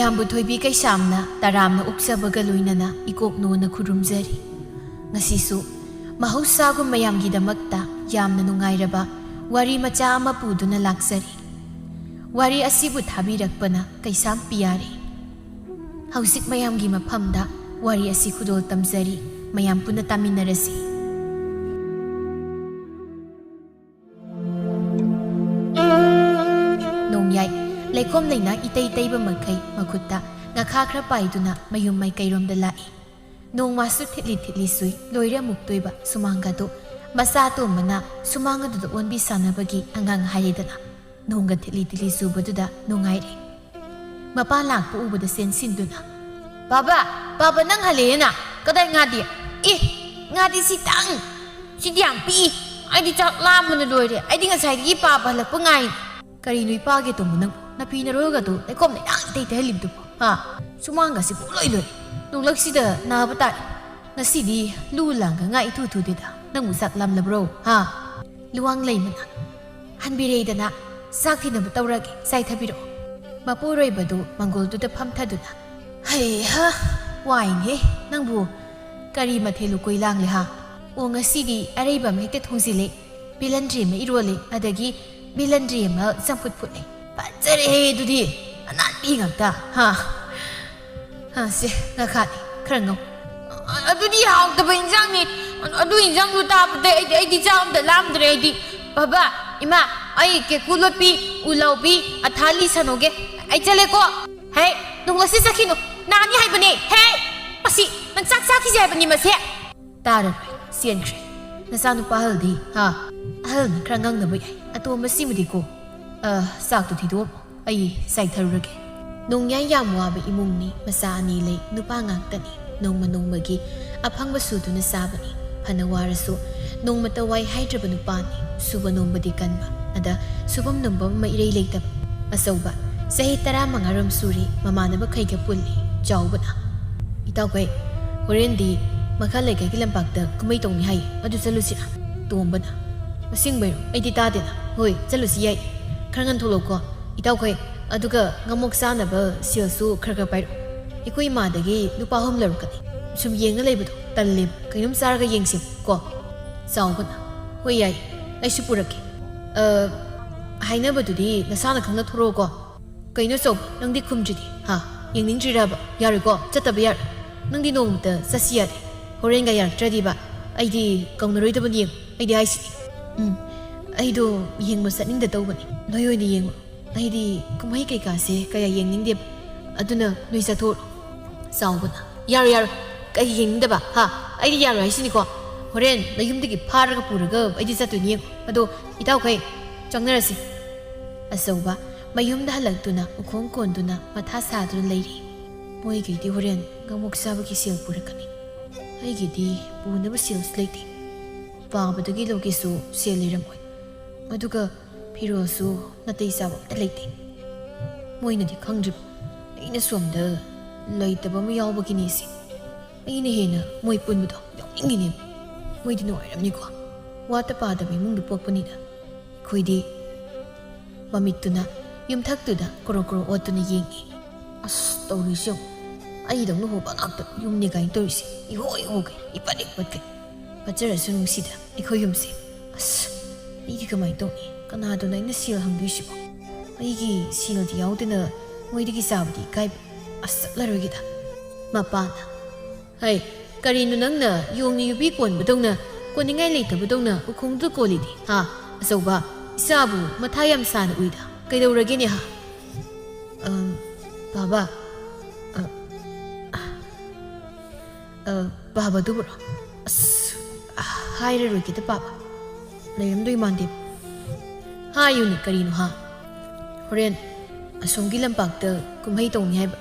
ꯃꯌꯥꯝꯕꯨ ꯊꯣꯏꯕꯤ ꯀꯩꯁꯥꯝꯅ ꯇꯔꯥꯝꯅ ꯎꯛꯆꯕꯒ ꯂꯣꯏꯅꯅ ꯏꯀꯣꯛꯅꯣꯅ ꯈꯨꯔꯨꯝꯖꯔꯤ ꯉꯁꯤꯁꯨ ꯃꯍꯧꯁꯥꯒꯨꯝ ꯃꯌꯥꯝꯒꯤꯗꯃꯛꯇ ꯌꯥꯝꯅ ꯅꯨꯡꯉꯥꯏꯔꯕ ꯋꯥꯔꯤ ꯃꯆꯥ ꯑꯃ ꯄꯨꯗꯨꯅ ꯂꯥꯛꯆꯔꯤ ꯋꯥꯔꯤ ꯑꯁꯤꯕꯨ ꯊꯥꯕꯤꯔꯛꯄꯅ ꯀꯩꯁꯥꯝ ꯄꯤꯌꯥꯔꯤ ꯍꯧꯖꯤꯛ ꯃꯌꯥꯝꯒꯤ ꯃꯐꯝꯗ ꯋꯥꯔꯤ ꯑꯁꯤ ꯈꯨꯗꯣꯜ ꯇꯝꯖꯔꯤ ꯃꯌꯥꯝ ꯄꯨꯟꯅ ꯇꯥꯃꯤꯟꯅꯔꯁꯤ ꯅꯣꯡꯌꯥꯏ ꯂꯩꯈꯣꯝ ꯂꯩꯅꯥ ꯏꯇꯩ ꯇꯩꯕ ꯃꯈꯩ ꯃꯈꯨꯠꯇ ꯉꯈꯥ ꯈꯔ ꯄꯥꯏꯗꯨꯅ ꯃꯌꯨꯝ ꯃꯥꯏꯀꯩꯔꯣꯝꯗ ꯂꯥꯛꯏ ꯅꯣꯡꯃꯁꯨ ꯊꯤꯠꯂꯤ ꯊꯤꯠꯂꯤ ꯁꯨꯏ ꯂꯣꯏꯔꯦ ꯑꯃꯨꯛ ꯇꯣꯏꯕ ꯁꯨꯃꯥꯡꯒꯗꯣ ꯃꯆꯥ ꯇꯣꯝꯕꯅ ꯁꯨꯃꯥꯡ ꯑꯗꯨꯗ ꯑꯣꯟꯕꯤ ꯁꯥꯟꯅꯕꯒꯤ ꯑꯉꯥꯡ ꯍꯥꯏꯔꯦꯗꯅ ꯅꯣꯡꯒ ꯊꯤꯠꯂꯤ ꯊꯤꯠꯂꯤ ꯆꯨꯕꯗꯨꯗ ꯅꯨꯡꯉꯥꯏꯔꯦ ꯃꯄꯥ ꯂꯥꯛꯄ ꯎꯕꯗ ꯆꯦꯟꯁꯤꯟꯗꯨꯅ ꯕꯥꯕꯥ ꯅꯪ ꯍꯜꯂꯦꯅ ꯀꯗꯥꯏ ꯉꯥꯗꯤ ꯉꯥꯗꯤ ꯁꯤꯇꯪ ꯁꯤꯗꯤ ꯌꯥꯝ ꯄꯤꯛꯏ ꯑꯩꯗꯤ ꯆꯥꯛ ꯂꯥꯝꯕꯅ ꯂꯣꯏꯔꯦ ꯑꯩꯗꯤ ꯉꯁꯥꯏꯗꯒꯤ ꯄꯥꯕ ꯍꯜꯂꯛꯄ ꯉꯥꯏꯅꯤ ꯀꯔꯤꯅꯣ ꯏꯄꯥꯒꯦ ꯇꯣꯝꯕ ꯅꯪ ꯅꯥꯄꯤꯅꯔꯣꯏꯒꯗꯣ ꯂꯩꯈꯣꯝ ꯂꯩꯅꯥꯡ ꯏꯇꯩ ꯇꯩꯍꯜꯂꯤꯕꯗꯨꯕꯣ ꯁꯨꯃꯥꯡꯒꯁꯤ ꯄꯨꯡꯂꯣꯏ ꯂꯣꯏ ꯅꯣꯡꯂꯛꯁꯤꯗ ꯅꯥꯕ ꯇꯥꯔꯦ ꯉꯁꯤꯗꯤ ꯂꯨ ꯂꯥꯡꯒ ꯉꯥ ꯏꯊꯨ ꯊꯨꯗꯦꯗ ꯅꯪꯕꯨ ꯆꯥꯛ ꯂꯥꯝꯂꯕ꯭ꯔꯣ ꯂꯨꯋꯥꯡ ꯂꯩꯃꯅ ꯍꯟꯕꯤꯔꯦꯗꯅ ꯆꯥꯛ ꯊꯤꯅꯕ ꯇꯧꯔꯒꯦ ꯆꯥꯏꯊꯕꯤꯔꯛꯑꯣ ꯃꯄꯨꯔꯣꯏꯕꯗꯨ ꯃꯪꯒꯣꯜꯗꯨꯗ ꯐꯝꯊꯗꯨꯅ ꯍꯩꯍꯥ ꯋꯥꯏꯅꯦ ꯅꯪꯕꯨ ꯀꯔꯤ ꯃꯊꯦꯜ ꯂꯨꯀꯣꯏ ꯂꯥꯡꯂꯦ ꯑꯣ ꯉꯁꯤꯗꯤ ꯑꯔꯩꯕ ꯑꯃ ꯍꯦꯛꯇ ꯊꯣꯡꯖꯤꯜꯂꯦ ꯕꯤꯂꯟꯗ꯭ꯔꯤ ꯑꯃ ꯏꯔꯣꯜꯂꯦ ꯑꯗꯒꯤ ꯕꯤꯂꯟꯗ꯭ꯔꯤ ꯑꯃ ꯆꯝꯐꯨꯠ ꯐꯨꯠꯂꯦ ꯐꯖꯔꯦꯍꯦ ꯑꯗꯨꯗꯤ ꯑꯅꯥꯟꯕꯤ ꯉꯥꯛꯇ ꯁꯦ ꯉꯥꯈꯥꯅꯤ ꯈꯔ ꯉꯧ ꯑꯗꯨꯗꯤ ꯍꯥꯎꯇꯕ ꯏꯟꯖꯥꯡꯅꯤ ꯑꯗꯨ ꯏꯟꯖꯥꯡꯗꯨ ꯇꯥꯕꯗ ꯑꯩꯗꯤ ꯆꯥꯛ ꯑꯝꯇ ꯂꯥꯝꯗ꯭ꯔꯦ ꯑꯩꯗꯤ ꯕꯕꯥ ꯏꯃꯥ ꯑꯩ ꯀꯦꯀꯨ ꯂꯣꯠꯄꯤ ꯎꯂꯥꯎꯕꯤ ꯑꯊꯥꯂꯤ ꯁꯅꯣꯒꯦ ꯑꯩ ꯆꯠꯂꯦꯀꯣ ꯍꯦ ꯅꯣꯡꯂꯛꯁꯤ ꯆꯠꯈꯤꯅꯨ ꯅꯥꯅꯤ ꯍꯥꯏꯕꯅꯦ ꯍꯦ ꯃꯁꯤ ꯅꯪ ꯆꯥꯛ ꯆꯥꯈꯤꯁꯦ ꯍꯥꯏꯕꯅꯤ ꯃꯁꯦ ꯇꯥꯔꯔꯣꯏ ꯆꯦꯟꯈ꯭ꯔꯦ ꯅꯆꯥꯅꯨꯄꯥ ꯑꯍꯜꯗꯤ ꯑꯍꯜꯅ ꯈꯔ ꯉꯥꯡꯅꯕ ꯌꯥꯏ ꯑꯇꯣꯝꯕꯁꯤꯃꯗꯤꯀꯣ ꯆꯥꯛꯇꯨ ꯊꯤꯗꯣꯛꯑꯝꯃꯣ ꯑꯩ ꯆꯥꯏꯊꯔꯨꯔꯒꯦ ꯅꯣꯡꯌꯥꯏ ꯌꯥꯝ ꯋꯥꯕ ꯏꯃꯨꯡꯅꯤ ꯃꯆꯥ ꯑꯅꯤ ꯂꯩ ꯅꯨꯄꯥ ꯉꯥꯛꯇꯅꯤ ꯅꯣꯡꯃ ꯅꯣꯡꯃꯒꯤ ꯑꯐꯪꯕ ꯁꯨꯗꯨꯅ ꯆꯥꯕꯅꯤ ꯐꯅ ꯋꯥꯔꯁꯨ ꯅꯣꯡꯃꯇ ꯋꯥꯏ ꯍꯥꯏꯗ꯭ꯔꯕ ꯅꯨꯄꯥꯅꯤ ꯁꯨꯕ ꯅꯣꯝꯕꯗꯤ ꯀꯟꯕ ꯑꯗ ꯁꯨꯐꯝ ꯅꯣꯝꯕꯝ ꯑꯃ ꯏꯔꯩ ꯂꯩꯇꯕ ꯑꯆꯧꯕ ꯆꯍꯤ 15 ꯁꯨꯔꯤ ꯃꯃꯥꯟꯅꯕꯈꯩꯒ ꯄꯨꯜꯂꯤ ꯆꯥꯎꯕꯅ ꯏꯇꯥꯎꯈꯩ ꯍꯣꯔꯦꯟꯗꯤ ꯃꯈꯥ ꯂꯩꯀꯥꯏꯒꯤ ꯂꯝꯄꯥꯛꯇ ꯀꯨꯝꯍꯩ ꯇꯧꯅꯤ ꯍꯥꯏꯌꯦ ꯑꯗꯨ ꯆꯠꯂꯨꯁꯤꯔꯥ ꯇꯣꯝꯕꯅ ꯑꯁꯦꯡꯕꯩꯔꯣ ꯑꯩꯗꯤ ꯇꯥꯗꯦꯅ ꯍꯣꯏ ꯆꯠꯂꯨꯁꯤ ꯌꯥꯏ ꯈꯔ ꯉꯟꯊꯣꯛꯂꯛꯎꯀꯣ ꯏꯇꯥꯎꯈꯩ ꯑꯗꯨꯒ ꯉꯃꯣꯛ ꯆꯥꯅꯕ ꯁꯦꯜꯁꯨ ꯈꯔ ꯄꯥꯏꯔꯛꯑꯣ ꯑꯩꯈꯣꯏ ꯏꯃꯥꯗꯒꯤ ꯂꯨꯄꯥ 3 ꯂꯧꯔꯛꯀꯅꯤ ꯁꯨꯝ ꯌꯦꯡꯉ ꯂꯩꯕꯗꯣ ꯇꯜꯂꯦꯕ ꯀꯩꯅꯣꯝ ꯆꯥꯔꯒ ꯌꯦꯡꯁꯤ ꯀꯣ ꯆꯥꯎꯕꯅ ꯍꯣꯏ ꯌꯥꯏ ꯑꯩꯁꯨ ꯄꯨꯔꯛꯀꯦ ꯍꯥꯏꯅꯕꯗꯨꯗꯤ ꯅꯁꯥꯅ ꯈꯪꯅ ꯊꯣꯔꯛꯑꯣꯀꯣ ꯀꯩꯅꯣ ꯆꯧꯕ ꯅꯪꯗꯤ ꯈꯨꯝꯗ꯭ꯔꯤꯗꯤ ꯌꯦꯡꯅꯤꯡꯗ꯭ꯔꯤꯔꯕ ꯌꯥꯔꯣꯏꯀꯣ ꯆꯠꯇꯕ ꯌꯥꯔꯣꯏ ꯅꯪꯗꯤ ꯅꯣꯡꯃꯇ ꯆꯠꯁꯤ ꯌꯥꯗꯦ ꯍꯣꯔꯦꯟꯒ ꯌꯥꯔꯛꯇ꯭ꯔꯗꯤꯕ ꯑꯩꯗꯤ ꯀꯧꯅꯔꯣꯏꯗꯕꯅꯤ ꯌꯦꯡꯉꯨ ꯑꯩꯗꯤ ꯍꯥꯏꯁꯤꯅꯤ ꯑꯩꯗꯣ ꯌꯦꯡꯕ ꯆꯠꯅꯤꯡꯗ ꯇꯧꯕꯅꯤ ꯅꯣꯏ ꯑꯣꯏꯅ ꯌꯦꯡꯉꯨ ꯑꯩꯗꯤ ꯀꯨꯝꯍꯩ ꯀꯩꯀꯥꯁꯦ ꯀꯌꯥ ꯌꯦꯡꯅꯤꯡꯗꯦꯕ ꯑꯗꯨꯅ ꯅꯣꯏ ꯆꯠꯊꯣꯛꯑꯣ ꯆꯥꯎꯕꯅ ꯌꯥꯔꯣꯏ ꯀꯩ ꯌꯦꯡꯅꯤꯡꯗꯕ ꯑꯩꯗꯤ ꯌꯥꯔꯣꯏ ꯍꯥꯏꯁꯤꯅꯤꯀꯣ ꯍꯣꯔꯦꯟ ꯅꯌꯨꯝꯗꯒꯤ ꯐꯥꯔꯒ ꯄꯨꯔꯒ ꯑꯩꯗꯤ ꯆꯠꯇꯣꯏꯅꯤ ꯌꯦꯡꯉꯨ ꯑꯗꯣ ꯏꯇꯥꯎꯈꯩ ꯆꯪꯅꯔꯁꯤ ꯑꯆꯧꯕ ꯃꯌꯨꯝꯗ ꯍꯜꯂꯛꯇꯨꯅ ꯎꯈꯣꯡ ꯀꯣꯟꯗꯨꯅ ꯃꯊꯥ ꯁꯥꯗꯨꯅ ꯂꯩꯔꯤ ꯃꯣꯏꯒꯤꯗꯤ ꯍꯣꯔꯦꯟ ꯉꯃꯣꯛ ꯆꯥꯕꯒꯤ ꯁꯦꯜ ꯄꯨꯔꯛꯀꯅꯤ ꯑꯩꯒꯤꯗꯤ ꯄꯨꯅꯕ ꯁꯦꯜꯁꯨ ꯂꯩꯇꯦ ꯄꯥꯕꯗꯒꯤ ꯂꯧꯒꯦꯁꯨ ꯁꯦꯜ ꯂꯩꯔꯝꯃꯣꯏ ꯑꯗꯨꯒ ꯐꯤꯔꯣꯜꯁꯨ ꯅꯥꯇꯩ ꯆꯥꯕ ꯑꯝꯇ ꯂꯩꯇꯦ ꯃꯣꯏꯅꯗꯤ ꯈꯪꯗ꯭ꯔꯤꯕ ꯑꯩꯅ ꯁꯣꯝꯗ ꯂꯩꯇꯕ ꯑꯃ ꯌꯥꯎꯕꯒꯤꯅꯦ ꯁꯤ ꯑꯩꯅ ꯍꯦꯟꯅ ꯃꯣꯏ ꯄꯨꯟꯕꯗꯣ ꯌꯥꯎꯅꯤꯡꯉꯤꯅꯦꯕ ꯃꯣꯏꯗꯤ ꯅꯨꯡꯉꯥꯏꯔꯝꯅꯤꯀꯣ ꯋꯥꯠꯇ ꯄꯥꯗꯕ ꯏꯃꯨꯡꯗ ꯄꯣꯛꯄꯅꯤꯅ ꯑꯩꯈꯣꯏꯗꯤ ꯃꯃꯤꯠꯇꯨꯅ ꯌꯨꯝꯊꯛꯇꯨꯗ ꯀꯣꯔꯣ ꯀꯣꯔꯣ ꯑꯣꯠꯇꯨꯅ ꯌꯦꯡꯉꯤ ꯇꯧꯔꯤꯁꯦ ꯑꯩꯗꯧꯅ ꯍꯣꯕ ꯉꯥꯛꯇ ꯌꯨꯝꯅꯤ ꯀꯥꯏꯅ ꯇꯧꯔꯤꯁꯦ ꯏꯍꯣꯏ ꯍꯣꯒꯩ ꯏꯄꯠ ꯏꯄꯠꯀꯩ ꯐꯖꯔꯁꯨ ꯅꯨꯡꯁꯤꯗ ꯑꯩꯈꯣꯏ ꯌꯨꯝꯁꯦ ꯑꯩꯗꯤ ꯀꯃꯥꯏꯅ ꯇꯧꯅꯤ ꯀꯅꯥꯗꯨꯅ ꯑꯩꯅ ꯁꯦꯜ ꯍꯪꯗꯣꯏꯁꯤꯕꯣ ꯑꯩꯒꯤ ꯁꯦꯜꯗꯤ ꯌꯥꯎꯗꯅ ꯃꯣꯏꯗꯒꯤ ꯆꯥꯕꯗꯤ ꯏꯀꯥꯏꯕ ꯆꯠꯂꯔꯣꯏꯒꯦꯗ ꯃꯄꯥꯅ ꯍꯩ ꯀꯔꯤꯅꯣ ꯅꯪꯅ ꯌꯣꯡꯅ ꯌꯨꯕꯤ ꯀꯣꯟꯕꯗꯧꯅ ꯀꯣꯟꯅꯤꯡꯉꯥꯏ ꯂꯩꯇꯕꯗꯧꯅ ꯎꯈꯣꯡꯗꯨ ꯀꯣꯜꯂꯤꯗꯤ ꯑꯆꯧꯕ ꯏꯆꯥꯕꯨ ꯃꯊꯥ ꯌꯥꯝ ꯁꯥꯅ ꯎꯏꯗ ꯀꯩꯗꯧꯔꯒꯦꯅꯦ ꯕꯥꯕꯥ ꯕꯥꯕꯥꯗꯨꯕꯨꯔꯣ ꯍꯥꯏꯔꯔꯣꯏꯒꯦꯗ ꯕꯥꯕꯥ ꯂꯩꯔꯝꯗꯣꯏ ꯃꯥꯟꯗꯦꯕ ꯍꯥꯏꯌꯨꯅꯦ ꯀꯔꯤꯅꯣ ꯍꯣꯔꯦꯟ ꯑꯁꯣꯝꯒꯤ ꯂꯝꯄꯥꯛꯇ ꯀꯨꯝꯍꯩ ꯇꯧꯅꯤ ꯍꯥꯏꯕ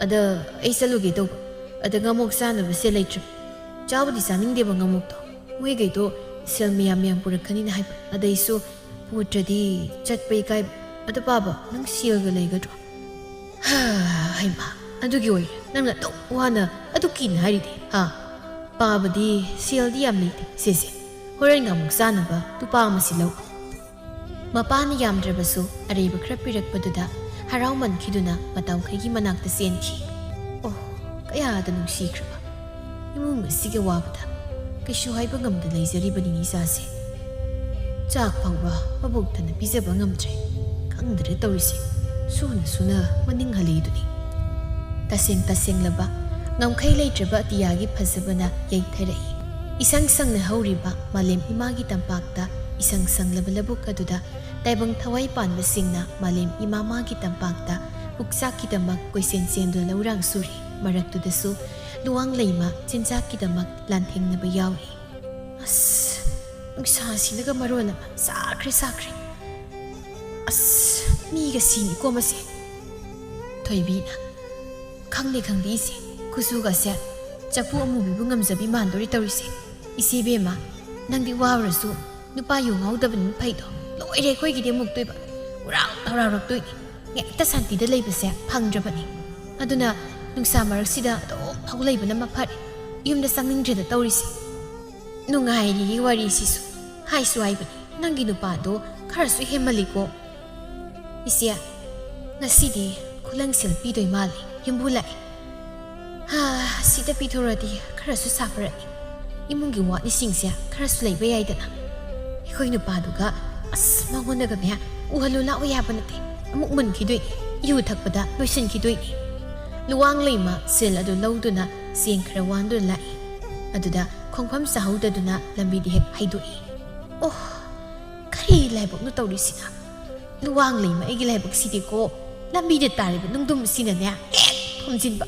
ꯑꯗ ꯑꯩ ꯆꯠꯂꯨꯒꯦ ꯇꯧꯕ ꯑꯗ ꯉꯃꯣꯛ ꯆꯥꯅꯕꯁꯦ ꯂꯩꯇ꯭ꯔꯦ ꯆꯥꯕꯨꯗꯤ ꯆꯥꯅꯤꯡꯗꯦꯕ ꯉꯃꯣꯛꯇꯣ ꯃꯣꯏꯒꯩꯗꯣ ꯁꯦꯜ ꯃꯌꯥꯝ ꯄꯨꯔꯛꯀꯅꯤꯅ ꯍꯥꯏꯕ ꯑꯗꯩꯁꯨ ꯄꯨꯗ꯭ꯔꯗꯤ ꯆꯠꯄ ꯏꯀꯥꯏꯕ ꯑꯗ ꯕꯥꯕꯥ ꯅꯪ ꯁꯦꯜꯒ ꯂꯩꯒꯗ꯭ꯔꯣ ꯍꯩꯃꯥ ꯑꯗꯨꯒꯤ ꯑꯣꯏꯔꯦ ꯅꯪꯅ ꯑꯗꯨꯛ ꯋꯥꯅ ꯑꯗꯨꯛ ꯀꯤꯅ ꯍꯥꯏꯔꯤꯗꯤ ꯄꯥꯕꯗꯤ ꯁꯦꯜꯗꯤ ꯌꯥꯝ ꯂꯩꯇꯦ ꯁꯦꯁꯦ ꯍꯣꯔꯦꯟ ꯉꯃꯣꯛ ꯆꯥꯅꯕ ꯂꯨꯄꯥ 1 ꯂꯧ ꯃꯄꯥꯅ ꯌꯥꯝꯗ꯭ꯔꯕꯁꯨ ꯑꯔꯩꯕ ꯈꯔ ꯄꯤꯔꯛꯄꯗꯨꯗ ꯍꯔꯥꯎꯃꯟꯈꯤꯗꯨꯅ ꯃꯇꯥꯎꯈꯩꯒꯤ ꯃꯅꯥꯛꯇ ꯆꯦꯟꯈꯤ꯫ ꯑꯣ ꯀꯌꯥꯗ ꯅꯨꯡꯁꯤꯈ꯭ꯔꯕ ꯏꯃꯨꯡ ꯑꯁꯤꯒꯤ ꯋꯥꯕꯗ ꯀꯩꯁꯨ ꯍꯥꯏꯕ ꯉꯝꯗ ꯂꯩꯖꯔꯤꯕꯅꯤ ꯏꯆꯥꯁꯦ꯫ ꯆꯥꯛ ꯐꯥꯎꯕ ꯃꯕꯨꯛ ꯊꯟꯅ ꯄꯤꯖꯕ ꯉꯝꯗ꯭ꯔꯦ, ꯈꯪꯗ꯭ꯔꯦ ꯇꯧꯔꯤꯁꯦ, ꯁꯨꯅ ꯁꯨꯅ ꯃꯅꯤꯡ ꯍꯜꯂꯤꯗꯨꯅꯤ꯫ ꯇꯁꯦꯡ ꯇꯁꯦꯡꯂꯕ ꯉꯝꯈꯩ ꯂꯩꯇ꯭ꯔꯕ ꯑꯇꯤꯌꯥꯒꯤ ꯐꯖꯕꯅ ꯌꯩꯊꯔꯛꯏ꯫ ꯏꯁꯪ ꯁꯪꯅ ꯍꯧꯔꯤꯕ ꯃꯥꯂꯦꯝ ꯏꯃꯥꯒꯤ ꯇꯝꯄꯥꯛꯇ ꯏꯁꯪ ꯁꯪꯂꯕ ꯂꯧꯕꯨꯛ ꯑꯗꯨꯗ ꯇꯥꯏꯕꯪ ꯊꯋꯥꯏ ꯄꯥꯟꯕꯁꯤꯡꯅ ꯃꯥꯂꯦꯝ ꯏꯃꯥ ꯃꯥꯒꯤ ꯇꯝꯄꯥꯛꯇ ꯄꯨꯛꯆꯥꯛꯀꯤꯗꯃꯛ ꯀꯣꯏꯁꯦꯟ ꯆꯦꯟꯗꯨꯅ ꯂꯧꯔꯥꯡ ꯁꯨꯔꯤ꯫ ꯃꯔꯛꯇꯨꯗꯁꯨ ꯂꯨꯋꯥꯡ ꯂꯩꯃ ꯆꯤꯟꯖꯥꯛꯀꯤꯗꯃꯛ ꯂꯥꯟꯊꯦꯡꯅꯕ ꯌꯥꯎꯔꯤ꯫ ꯑꯁ ꯅꯨꯡꯁꯥꯁꯤꯅꯒ ꯃꯔꯣꯜ ꯑꯃ ꯁꯥꯈ꯭ꯔꯦ꯫ ꯑꯁ ꯃꯤꯒ ꯁꯤꯅꯤꯀꯣ ꯃꯁꯦ꯫ ꯊꯣꯏꯕꯤꯅ ꯈꯪꯗꯦ ꯏꯆꯦ, ꯈꯨꯆꯨꯒꯁꯦ ꯆꯐꯨ ꯑꯃꯨꯕꯤꯕꯨ ꯉꯝꯖꯕꯤ ꯃꯥꯟꯗꯣꯔꯤ ꯇꯧꯔꯤꯁꯦ꯫ ꯏꯆꯦ ꯕꯦꯝꯃ ꯅꯪꯗꯤ ꯋꯥꯔꯁꯨ ꯅꯨꯄꯥ ꯌꯨ ꯉꯥꯎꯗꯕꯅꯤꯅ ꯐꯩꯗꯣ, ꯂꯣꯏꯔꯦ ꯑꯩꯈꯣꯏꯒꯤꯗꯤ ꯑꯃꯨꯛꯇꯣꯏꯕ ꯍꯔꯥꯎꯔꯛꯇꯣꯏꯅꯤ꯫ ꯍꯦꯛꯇ ꯁꯥꯟꯇꯤꯗ ꯂꯩꯕꯁꯦ ꯐꯪꯗ꯭ꯔꯕꯅꯤ, ꯑꯗꯨꯅ ꯅꯨꯡꯁꯥ ꯃꯔꯛꯁꯤꯗ ꯑꯗꯨꯝ ꯍꯧ ꯂꯩꯕꯅ ꯃꯐꯔꯦ, ꯌꯨꯝꯗ ꯆꯪꯅꯤꯡꯗ꯭ꯔꯦꯗ ꯇꯧꯔꯤꯁꯦ꯫ ꯅꯨꯡꯉꯥꯏꯔꯤꯒꯤ ꯋꯥꯔꯤꯁꯤꯁꯨ ꯍꯥꯏꯁꯨ ꯍꯥꯏꯕꯅꯤ, ꯅꯪꯒꯤ ꯅꯨꯄꯥꯗꯣ ꯈꯔꯁꯨ ꯍꯦꯃꯜꯂꯤꯀꯣ꯫ ꯏꯆꯦ ꯉꯁꯤꯗꯤ ꯈꯨꯂꯪꯁꯦꯜ ꯄꯤꯗꯣꯏ ꯃꯥꯜꯂꯤ, ꯌꯨꯝꯕꯨ ꯂꯥꯛꯑꯦ꯫ ꯁꯤꯗ ꯄꯤꯊꯣꯔꯗꯤ ꯈꯔꯁꯨ ꯁꯥꯐꯔꯛꯏ, ꯏꯃꯨꯡꯒꯤ ꯋꯥꯠꯂꯤꯁꯤꯡꯁꯦ ꯈꯔꯁꯨ ꯂꯩꯕ ꯌꯥꯏꯗꯅ꯫ ꯑꯩꯈꯣꯏ ꯅꯨꯄꯥꯗꯨꯒ ꯃꯉꯣꯟꯗꯒꯅꯦ ꯎꯍꯜꯂꯨ ꯂꯥꯛꯑꯣ ꯌꯥꯕ ꯅꯠꯇꯦ, ꯑꯃꯨꯛ ꯃꯨꯟꯈꯤꯗꯣꯏꯅꯤ, ꯌꯨ ꯊꯛꯄꯗ ꯂꯣꯏꯁꯤꯟꯈꯤꯗꯣꯏꯅꯤ꯫ ꯂꯨꯋꯥꯡ ꯂꯩꯃ ꯁꯦꯜ ꯑꯗꯨ ꯂꯧꯗꯨꯅ ꯆꯦꯡ ꯈꯔ ꯋꯥꯟꯗꯨꯅ ꯂꯥꯛꯏ꯫ ꯑꯗꯨꯗ ꯈꯣꯡꯐꯝ ꯆꯥꯍꯧꯗꯗꯨꯅ ꯂꯝꯕꯤꯗ ꯍꯦꯛ ꯍꯩꯗꯣꯛꯏ꯫ ꯑꯣ ꯀꯔꯤ ꯂꯥꯏꯕꯛꯅꯣ ꯇꯧꯔꯤꯁꯤꯅ, ꯂꯨꯋꯥꯡ ꯂꯩꯃ ꯑꯩꯒꯤ ꯂꯥꯏꯕꯛꯁꯤꯗꯤꯀꯣ ꯂꯝꯕꯤꯗ ꯇꯥꯔꯤꯕ ꯅꯨꯡꯗꯨꯝ ꯑꯁꯤꯅꯅꯦ ꯍꯦꯛ ꯊꯣꯝꯖꯤꯟꯕ꯫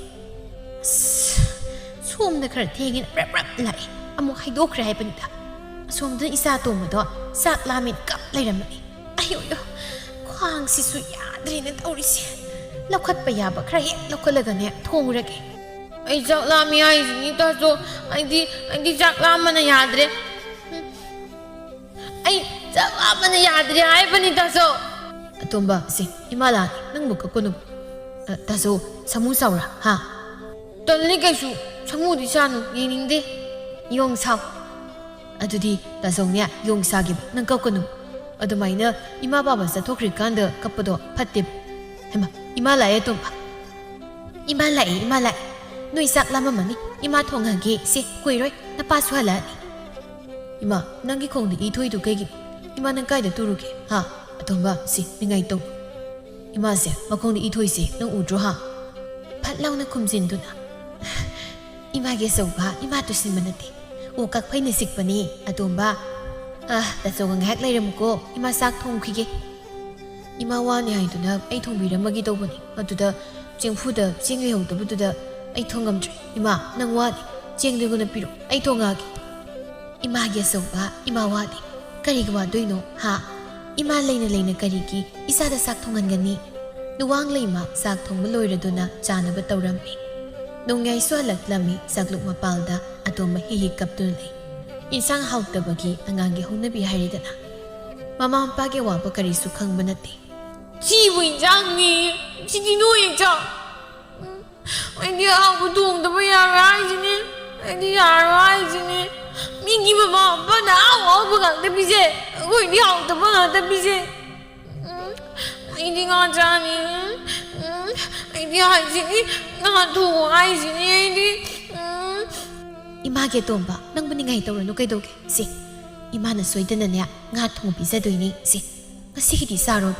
ꯁꯣꯝꯗ ꯈꯔ ꯊꯦꯡꯉꯦꯅ ꯄ꯭ꯔꯞ ꯂꯥꯛꯏ, ꯑꯃꯨꯛ ꯍꯩꯗꯣꯛꯈ꯭ꯔꯦ ꯍꯥꯏꯕꯅꯤꯗ꯫ ꯑꯁꯣꯝꯗ ꯏꯆꯥ ꯇꯣꯝꯕꯗꯣ ꯆꯥꯛ ꯂꯥꯝꯃꯦꯅ ꯀꯞ ꯂꯩꯔꯝꯃꯅꯤ꯫ ꯑꯌꯣ ꯈ꯭ꯋꯥꯡꯁꯤꯁꯨ ꯌꯥꯗ꯭ꯔꯦꯅ ꯇꯧꯔꯤꯁꯦ, ꯂꯧꯈꯠꯄ ꯌꯥꯕ ꯈꯔ ꯍꯦꯛ ꯂꯧꯈꯠꯂꯒꯅꯦ ꯊꯣꯡꯉꯨꯔꯒꯦ꯫ ꯑꯩ ꯆꯥꯛ ꯂꯥꯝꯃꯤ ꯍꯥꯏꯁꯤꯅꯤ ꯇꯥꯆꯣ, ꯑꯩꯗꯤ ꯆꯥꯛ ꯂꯥꯝꯕꯅ ꯌꯥꯗ꯭ꯔꯦ꯫ ꯑꯩ ꯆꯥꯛ ꯂꯥꯝꯕꯅ ꯌꯥꯗ꯭ꯔꯦ ꯍꯥꯏꯕꯅꯤ ꯇꯥꯆꯣ꯫ ꯑꯇꯣꯝꯕ ꯁꯤ ꯏꯃꯥ ꯂꯥꯛꯑꯅꯤ, ꯅꯪꯕꯨ ꯀꯛꯀꯅꯨ꯫ ꯇꯥꯆꯧ ꯁꯥꯃꯨ ꯆꯥꯎꯔꯥ ꯍꯥ? ꯇꯜꯂꯤ ꯀꯩꯁꯨ, ꯁꯥꯃꯨꯗꯤ ꯆꯥꯅꯨ, ꯌꯦꯡꯅꯤꯡꯗꯦ꯫ ꯌꯣꯡ ꯁꯥꯎ꯫ ꯑꯗꯨꯗꯤ ꯇꯥꯆꯧꯅꯦ ꯌꯣꯡ ꯁꯥꯒꯦꯕ, ꯅꯪ ꯀꯞꯀꯅꯨ꯫ ꯑꯗꯨꯃꯥꯏꯅ ꯏꯃꯥ ꯕꯥꯕꯥ ꯆꯠꯊꯣꯛꯈ꯭ꯔꯤꯀꯥꯟꯗ ꯀꯞꯄꯗꯣ ꯐꯠꯇꯦꯕ꯫ ꯍꯩꯃꯥ ꯏꯃꯥ ꯂꯥꯛꯑꯦ ꯑꯇꯣꯝꯕ꯫ ꯏꯃꯥ ꯂꯥꯛꯑꯦ, ꯅꯣꯏ ꯆꯥꯛ ꯂꯥꯝꯃꯝꯃꯅꯤ, ꯏꯃꯥ ꯊꯣꯡꯍꯟꯒꯦ ꯁꯦ, ꯀꯨꯏꯔꯣꯏ ꯅꯄꯥꯁꯨ ꯍꯜꯂꯛꯑꯅꯤ꯫ ꯏꯃꯥ ꯅꯪꯒꯤ ꯈꯣꯡꯗ ꯏ ꯊꯣꯛꯏꯗꯨ ꯀꯩꯒꯤꯅꯣ? ꯏꯃꯥ ꯅꯪ ꯀꯥꯏꯗ ꯇꯨꯔꯨꯒꯦ ꯍꯥ? ꯑꯇꯣꯝꯕ ꯁꯤ ꯅꯤꯡꯉꯥꯏ ꯇꯧ꯫ ꯏꯃꯥꯁꯦ ꯃꯈꯣꯡꯗ ꯏ ꯊꯣꯛꯏꯁꯦ ꯅꯪ ꯎꯗ꯭ꯔꯣ ꯍꯥ? ꯐꯠ ꯂꯥꯎꯅ ꯈꯨꯝꯖꯤꯟꯗꯨꯅ ꯏꯃꯥꯒꯤ ꯑꯆꯧꯕ, ꯏꯃꯥ ꯇꯨꯁꯤꯟꯕ ꯅꯠꯇꯦ, ꯑꯣ ꯀꯛꯐꯩꯅ ꯆꯤꯛꯄꯅꯤ ꯑꯇꯣꯝꯕ꯫ ꯇꯥꯆꯧꯒ ꯉꯥꯏꯍꯥꯛ ꯂꯩꯔꯝꯃꯨꯀꯣ, ꯏꯃꯥ ꯆꯥꯛ ꯊꯣꯡꯈꯤꯒꯦ꯫ ꯏꯃꯥ ꯋꯥꯅꯤ ꯍꯥꯏꯗꯨꯅ ꯑꯩ ꯊꯣꯡꯕꯤꯔꯝꯃꯒꯦ ꯇꯧꯕꯅꯤ, ꯑꯗꯨꯗ ꯆꯦꯡꯐꯨꯗ ꯆꯦꯡ ꯂꯩꯍꯧꯗꯕꯗꯨꯗ ꯑꯩ ꯊꯣꯡꯉꯝꯗ꯭ꯔꯦ꯫ ꯏꯃꯥ ꯅꯪ ꯋꯥꯅꯤ, ꯆꯦꯡꯗꯨꯒꯅ ꯄꯤꯔꯣ, ꯑꯩ ꯊꯣꯡꯉꯛꯑꯒꯦ꯫ ꯏꯃꯥꯒꯤ ꯑꯆꯧꯕ, ꯏꯃꯥ ꯋꯥꯗꯤ ꯀꯔꯤꯒꯤ ꯋꯥꯗꯣꯏꯅꯣ ꯍꯥ? ꯏꯃꯥ ꯂꯩꯅ ꯀꯔꯤꯒꯤ ꯏꯆꯥꯗ ꯆꯥꯛ ꯊꯣꯡꯍꯟꯒꯅꯤ? ꯂꯨꯋꯥꯡ ꯂꯩꯃ ꯆꯥꯛ ꯊꯣꯡꯕ ꯂꯣꯏꯔꯗꯨꯅ ꯆꯥꯅꯕ ꯇꯧꯔꯝꯃꯤ꯫ ꯅꯣꯡꯌꯥꯏꯁꯨ ꯍꯜꯂꯛꯂꯝꯃꯤ, ꯆꯥꯛꯂꯨꯛ ꯃꯄꯥꯜꯗ ꯑꯇꯣꯝꯕ ꯍꯤ ꯀꯞꯇꯨꯅ ꯂꯩ꯫ ꯏꯟꯁꯥꯡ ꯍꯥꯎꯇꯕꯒꯤ ꯑꯉꯥꯡꯒꯤ ꯍꯧꯅꯕꯤ ꯍꯥꯏꯔꯤꯗꯅ, ꯃꯃꯥ ꯃꯄꯥꯒꯤ ꯑꯋꯥꯕ ꯀꯔꯤꯁꯨ ꯈꯪꯕ ꯅꯠꯇꯦ꯫ ꯁꯤꯕꯨ ꯏꯟꯖꯥꯡꯅꯤ, ꯁꯤꯗꯤ ꯅꯣꯏ ꯆꯥꯛ꯫ ꯑꯩꯗꯤ ꯑꯍꯥꯎꯕ ꯊꯣꯡꯗꯕ ꯌꯥꯔꯣꯏ ꯍꯥꯏꯁꯤꯅꯤ, ꯑꯩꯗꯤ ꯌꯥꯔꯣꯏ ꯍꯥꯏꯁꯤꯅꯤ꯫ ꯃꯤꯒꯤ ꯃꯃꯥ ꯃꯄꯥꯅ ꯑꯍꯥꯎꯕ ꯉꯥꯛꯇ ꯄꯤꯖꯩ, ꯑꯩꯈꯣꯏꯗꯤ ꯍꯥꯎꯇꯕ ꯉꯥꯛꯇ ꯄꯤꯖꯩ꯫ ꯑꯩꯗꯤ ꯉꯥ ꯆꯥꯅꯤ, ꯑꯩꯗꯤ ꯍꯥꯏꯁꯤꯅꯤ, ꯉꯥ ꯊꯣꯡꯉꯣ ꯍꯥꯏꯁꯤꯅꯤ ꯑꯩꯗꯤ꯫ ꯏꯃꯥꯒꯤ ꯑꯇꯣꯝꯕ ꯅꯪꯕꯨ ꯅꯤꯡꯉꯥꯏ ꯇꯧꯔꯅꯨ ꯀꯩꯗꯧꯒꯦ ꯁꯤ? ꯏꯃꯥꯅ ꯁꯣꯏꯗꯅꯅꯦ ꯉꯥ ꯊꯣꯡ ꯄꯤꯖꯗꯣꯏꯅꯤ ꯁꯤ, ꯉꯁꯤꯒꯤꯗꯤ ꯆꯥꯔꯣ꯫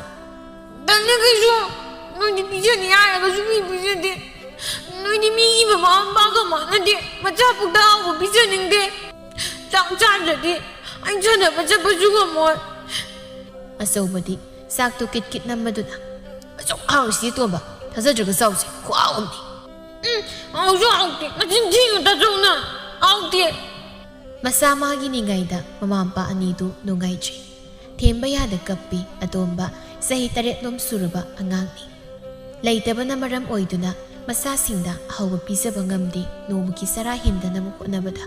ꯇꯜꯂꯦ ꯀꯩꯁꯨ, ꯅꯣꯏꯗꯤ ꯄꯤꯖꯅꯤ ꯍꯥꯏꯔꯒꯁꯨ ꯄꯤꯖꯗꯦ꯫ ꯅꯣꯏꯗꯤ ꯃꯤꯒꯤ ꯃꯃꯥ ꯃꯄꯥꯒ ꯃꯥꯟꯅꯗꯦ, ꯃꯆꯥ ꯄꯨꯛꯇ ꯍꯥꯎꯕ ꯄꯤꯖꯅꯤꯡꯗꯦ꯫ ꯆꯥꯛ ꯆꯥꯗ꯭ꯔꯗꯤ ꯑꯩ ꯁꯥꯟꯅꯕ ꯆꯠꯄꯁꯨ ꯉꯝꯃꯣꯏ꯫ ꯑꯆꯧꯕꯗꯤ ꯆꯥꯛꯇꯨ ꯀꯤꯠ ꯅꯝꯃꯗꯨꯅ, ꯑꯁꯨꯛ ꯍꯥꯎꯔꯤꯁꯤꯗꯤ ꯇꯣꯝꯕ, ꯊꯥꯖꯗ꯭ꯔꯒ ꯆꯥꯎꯁꯦ, ꯈꯨꯍꯥꯎ ꯑꯃꯅꯤ꯫ ꯍꯥꯎꯁꯨ ꯍꯥꯎꯇꯦ, ꯅꯆꯤꯟ ꯊꯤꯅꯨ ꯇꯥꯆꯧꯅ, ꯍꯥꯎꯇꯦ꯫ ꯃꯆꯥ ꯃꯥꯒꯤ ꯅꯤꯡꯉꯥꯏꯗ ꯃꯃꯥ ꯃꯄꯥ ꯑꯅꯤꯗꯨ ꯅꯨꯡꯉꯥꯏꯇ꯭ꯔꯤ꯫ ꯊꯦꯝꯕ ꯌꯥꯗ ꯀꯞꯄꯤ ꯑꯇꯣꯝꯕ, ꯆꯍꯤ 7 ꯁꯨꯔꯕ ꯑꯉꯥꯡꯅꯤ꯫ ꯂꯩꯇꯕꯅ ꯃꯔꯝ ꯑꯣꯏꯗꯨꯅ ꯃꯆꯥꯁꯤꯡꯗ ꯑꯍꯥꯎꯕ ꯄꯤꯖꯕ ꯉꯝꯗꯦ ꯅꯣꯡꯃꯒꯤ ꯆꯔꯥ ꯍꯦꯟꯗꯅꯕ ꯍꯣꯠꯅꯕꯗ꯫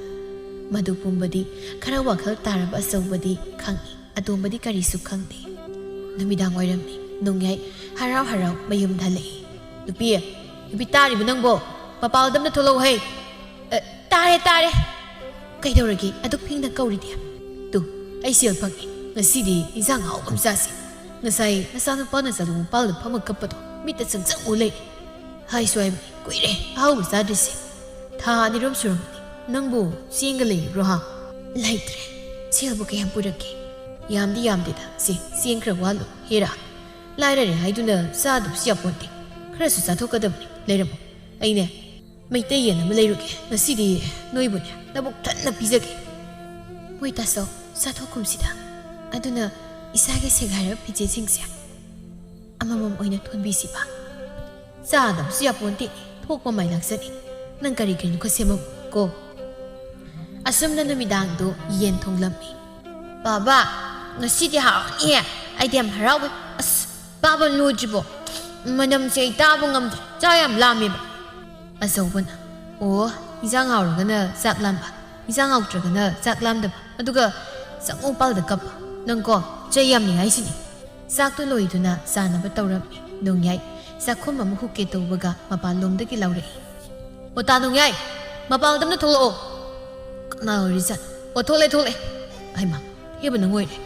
ꯃꯗꯨ ꯄꯨꯝꯕꯗꯤ ꯈꯔ ꯋꯥꯈꯜ ꯇꯥꯔꯕ ꯑꯆꯧꯕꯗꯤ ꯈꯪꯏ, ꯑꯇꯣꯝꯕꯗꯤ ꯀꯔꯤꯁꯨ ꯈꯪꯗꯦ꯫ ꯅꯨꯃꯤꯗꯥꯡ ꯋꯥꯏꯔꯝꯅꯤ, ꯅꯣꯡꯌꯥꯏ ꯍꯔꯥꯎ ꯃꯌꯨꯝꯗ ꯍꯜꯂꯛꯏ꯫ ꯅꯨꯄꯤ ꯇꯥꯔꯤꯕ ꯅꯪꯕꯣ? ꯃꯄꯥꯜꯗ ꯊꯣꯛꯂꯛꯎ ꯍꯩ꯫ ꯇꯥꯔꯦ꯫ ꯀꯩꯗꯧꯔꯒꯦ ꯑꯗꯨꯛ ꯐꯤꯡꯅ ꯀꯧꯔꯤꯗꯤ? ꯇꯨ ꯑꯩ ꯁꯦꯜ ꯐꯪꯏ, ꯉꯁꯤꯗꯤ ꯏꯟꯁꯥꯡ ꯍꯥꯎꯕ ꯑꯃ ꯆꯥꯁꯤ꯫ ꯉꯁꯥꯏ ꯅꯆꯥꯅꯨꯄꯥꯅ ꯆꯥꯂꯨ ꯃꯄꯥꯜꯗ ꯐꯝꯃ ꯀꯞꯄꯗꯣ ꯃꯤꯠꯇ ꯆꯪꯆꯪ ꯎ ꯂꯩꯔꯦ ꯍꯥꯏꯁꯨ ꯍꯥꯏꯕꯅꯤ ꯀꯨꯏꯔꯦ ꯑꯍꯥꯎꯕ ꯆꯥꯗ꯭ꯔꯤꯁꯦ ꯊꯥ ꯑꯅꯤꯔꯣꯝ ꯁꯨꯔꯝꯕꯅꯤ ꯅꯪꯕꯨ ꯆꯦꯡꯒ ꯂꯩꯔꯤꯕ꯭ꯔꯣ ꯍꯥ ꯂꯩꯇ꯭ꯔꯦ ꯁꯦꯜꯕꯨ ꯀꯌꯥꯝ ꯄꯨꯔꯛꯀꯦ ꯌꯥꯝꯗꯤ ꯌꯥꯝꯗꯦꯗ ꯁꯤ ꯆꯦꯡ ꯈꯔ ꯋꯥꯠꯂꯨ ꯍꯦꯔꯥ ꯂꯥꯏꯔꯔꯦ ꯍꯥꯏꯗꯨꯅ ꯆꯥꯗꯕꯁꯨ ꯌꯥꯄꯣꯟꯇꯦ ꯈꯔꯁꯨ ꯆꯥꯊꯣꯛꯀꯗꯕꯅꯤ ꯂꯩꯔꯝꯃꯣ ꯑꯩꯅꯦ ꯃꯩꯇꯩ ꯌꯦꯟ ꯑꯃ ꯂꯩꯔꯨꯒꯦ ꯉꯁꯤꯗꯤ ꯅꯣꯏꯕꯨꯅꯦ ꯅꯕꯨꯛ ꯊꯟꯅ ꯄꯤꯖꯒꯦ ꯍꯣꯏ ꯇꯥꯆꯧ ꯆꯥꯊꯣꯛꯀꯨꯝꯁꯤꯗ ꯑꯗꯨꯅ ꯏꯁꯥꯒꯤ ꯁꯦꯒꯥꯏꯔꯕ ꯐꯤꯖꯦꯠꯁꯤꯡꯁꯦ ꯑꯃꯃꯝ ꯑꯣꯏꯅ ꯊꯣꯟꯕꯤꯁꯤꯕ ꯆꯥꯗꯕꯁꯨ ꯌꯥꯄꯣꯟꯇꯦ ꯊꯣꯛꯄ ꯃꯥꯏ ꯂꯥꯛꯆꯅꯤ ꯅꯪ ꯀꯔꯤ ꯀꯔꯤꯅꯣ ꯈꯔ ꯁꯦꯝꯃꯝꯃꯨ ꯀꯣ ꯑꯁꯨꯝꯅ ꯅꯨꯃꯤꯗꯥꯡꯗꯣ ꯌꯦꯟ ꯊꯣꯡꯂꯝꯃꯤ ꯕꯥꯕꯥ ꯉꯁꯤꯗꯤ ꯍꯥꯎꯔꯅꯤꯍꯦ ꯑꯩꯗꯤ ꯌꯥꯝ ꯍꯔꯥꯎꯋꯦ ꯑꯁ ꯕꯥꯕꯥ ꯂꯣꯏꯗ꯭ꯔꯤꯕꯣ ꯃꯅꯝꯁꯦ ꯑꯩ ꯇꯥꯕ ꯉꯝꯗ꯭ꯔꯦ ꯆꯥ ꯌꯥꯝ ꯂꯥꯝꯃꯦꯕ ꯑꯆꯧꯕꯅ ꯑꯣ ꯏꯟꯖꯥꯡ ꯍꯥꯎꯔꯒꯅ ꯆꯥꯛ ꯂꯥꯝꯕ ꯏꯟꯖꯥꯡ ꯍꯥꯎꯇ꯭ꯔꯒꯅ ꯆꯥꯛ ꯂꯥꯝꯗꯕ ꯑꯗꯨꯒ ꯆꯪꯉꯣꯄꯥꯜꯗ ꯀꯞꯄ ꯅꯪꯀꯣ ꯆꯩ ꯌꯥꯝ ꯅꯤꯡꯉꯥꯏꯁꯤꯅꯤ ꯆꯥꯛꯇꯣ ꯂꯣꯏꯗꯨꯅ ꯆꯥꯅꯕ ꯇꯧꯔꯝꯃꯤ ꯅꯣꯡꯌꯥꯏ ꯆꯥꯛꯈꯨꯝ ꯑꯃ ꯍꯨꯛꯀꯦ ꯇꯧꯕꯒ ꯃꯄꯥꯟꯂꯣꯝꯗꯒꯤ ꯂꯥꯎꯔꯛꯏ ꯑꯣꯇꯥ ꯅꯣꯡꯌꯥꯏ ꯃꯄꯥꯟꯗ ꯑꯃꯅ ꯊꯣꯛꯂꯛꯑꯣ ꯀꯅꯥ ꯑꯣꯏꯔꯤꯖꯥꯠ ꯑꯣ ꯊꯣꯛꯂꯦ ꯊꯣꯛꯂꯦ ꯍꯩꯃꯥ ꯍꯦꯕ ꯅꯪ ꯑꯣꯏꯔꯦ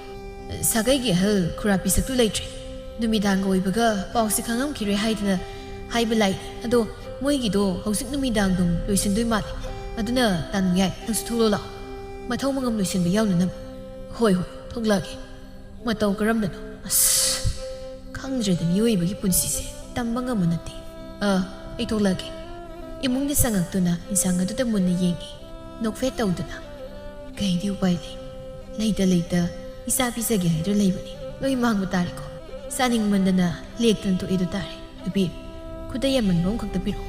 ꯁꯥꯒꯩꯒꯤ ꯑꯍꯜ ꯈꯨꯔꯥ ꯄꯤꯁꯛꯇꯨ ꯂꯩꯇ꯭ꯔꯦ ꯅꯨꯃꯤꯗꯥꯡꯒ ꯑꯣꯏꯕꯒ ꯄꯥꯎꯁꯤ ꯈꯪꯉꯝꯈꯤꯔꯣꯏ ꯍꯥꯏꯗꯅ ꯍꯥꯏꯕ ꯂꯥꯛꯏ ꯑꯗꯣ ꯃꯣꯏꯒꯤꯗꯣ ꯍꯧꯖꯤꯛ ꯅꯨꯃꯤꯗꯥꯡꯗꯨꯝ ꯂꯣꯏꯁꯤꯟꯗꯣꯏ ꯃꯥꯜꯂꯦ ꯑꯗꯨꯅ ꯇꯥꯅꯨꯡꯌꯥꯏ ꯅꯪꯁꯨ ꯊꯣꯛꯂꯛꯑꯣ ꯂꯥꯛꯑꯣ ꯃꯊꯧ ꯃꯉꯝ ꯂꯣꯏꯁꯤꯟꯕ ꯌꯥꯎꯅꯅꯕ ꯍꯣꯏ ꯍꯣꯏ ꯊꯣꯛꯂꯛꯑꯒꯦ ꯃꯇꯧ ꯀꯔꯝꯗꯅꯣ ꯑꯁ ꯈꯪꯗ꯭ꯔꯦꯗ ꯃꯤꯑꯣꯏꯕꯒꯤ ꯄꯨꯟꯁꯤꯁꯦ ꯇꯝꯕ ꯉꯝꯕ ꯅꯠꯇꯦ ꯑꯩ ꯊꯣꯛꯂꯛꯑꯒꯦ ꯏꯃꯨꯡꯗ ꯆꯪꯉꯛꯇꯨꯅ ꯏꯟꯁꯥꯡ ꯑꯗꯨꯗ ꯃꯨꯟꯅ ꯌꯦꯡꯉꯤ ꯅꯣꯛꯐꯦꯠ ꯇꯧꯗꯨꯅ ꯀꯩꯗꯤ ꯎꯄꯥꯏ ꯂꯩꯇ ꯂꯩꯇ ꯏꯆꯥ ꯄꯤꯖꯒꯦ ꯍꯥꯏꯗꯨ ꯂꯩꯕꯅꯤ ꯂꯣꯏ ꯃꯥꯡꯕ ꯇꯥꯔꯦꯀꯣ ꯆꯥꯅꯤꯡꯃꯟꯗꯅ ꯂꯦꯛꯇꯅ ꯇꯣꯛꯑꯦꯗꯨ ꯇꯥꯔꯦ ꯅꯨꯄꯤ ꯈꯨꯗꯩ ꯑꯃꯟꯕ ꯑꯃꯈꯛꯇ ꯄꯤꯔꯛꯑꯣ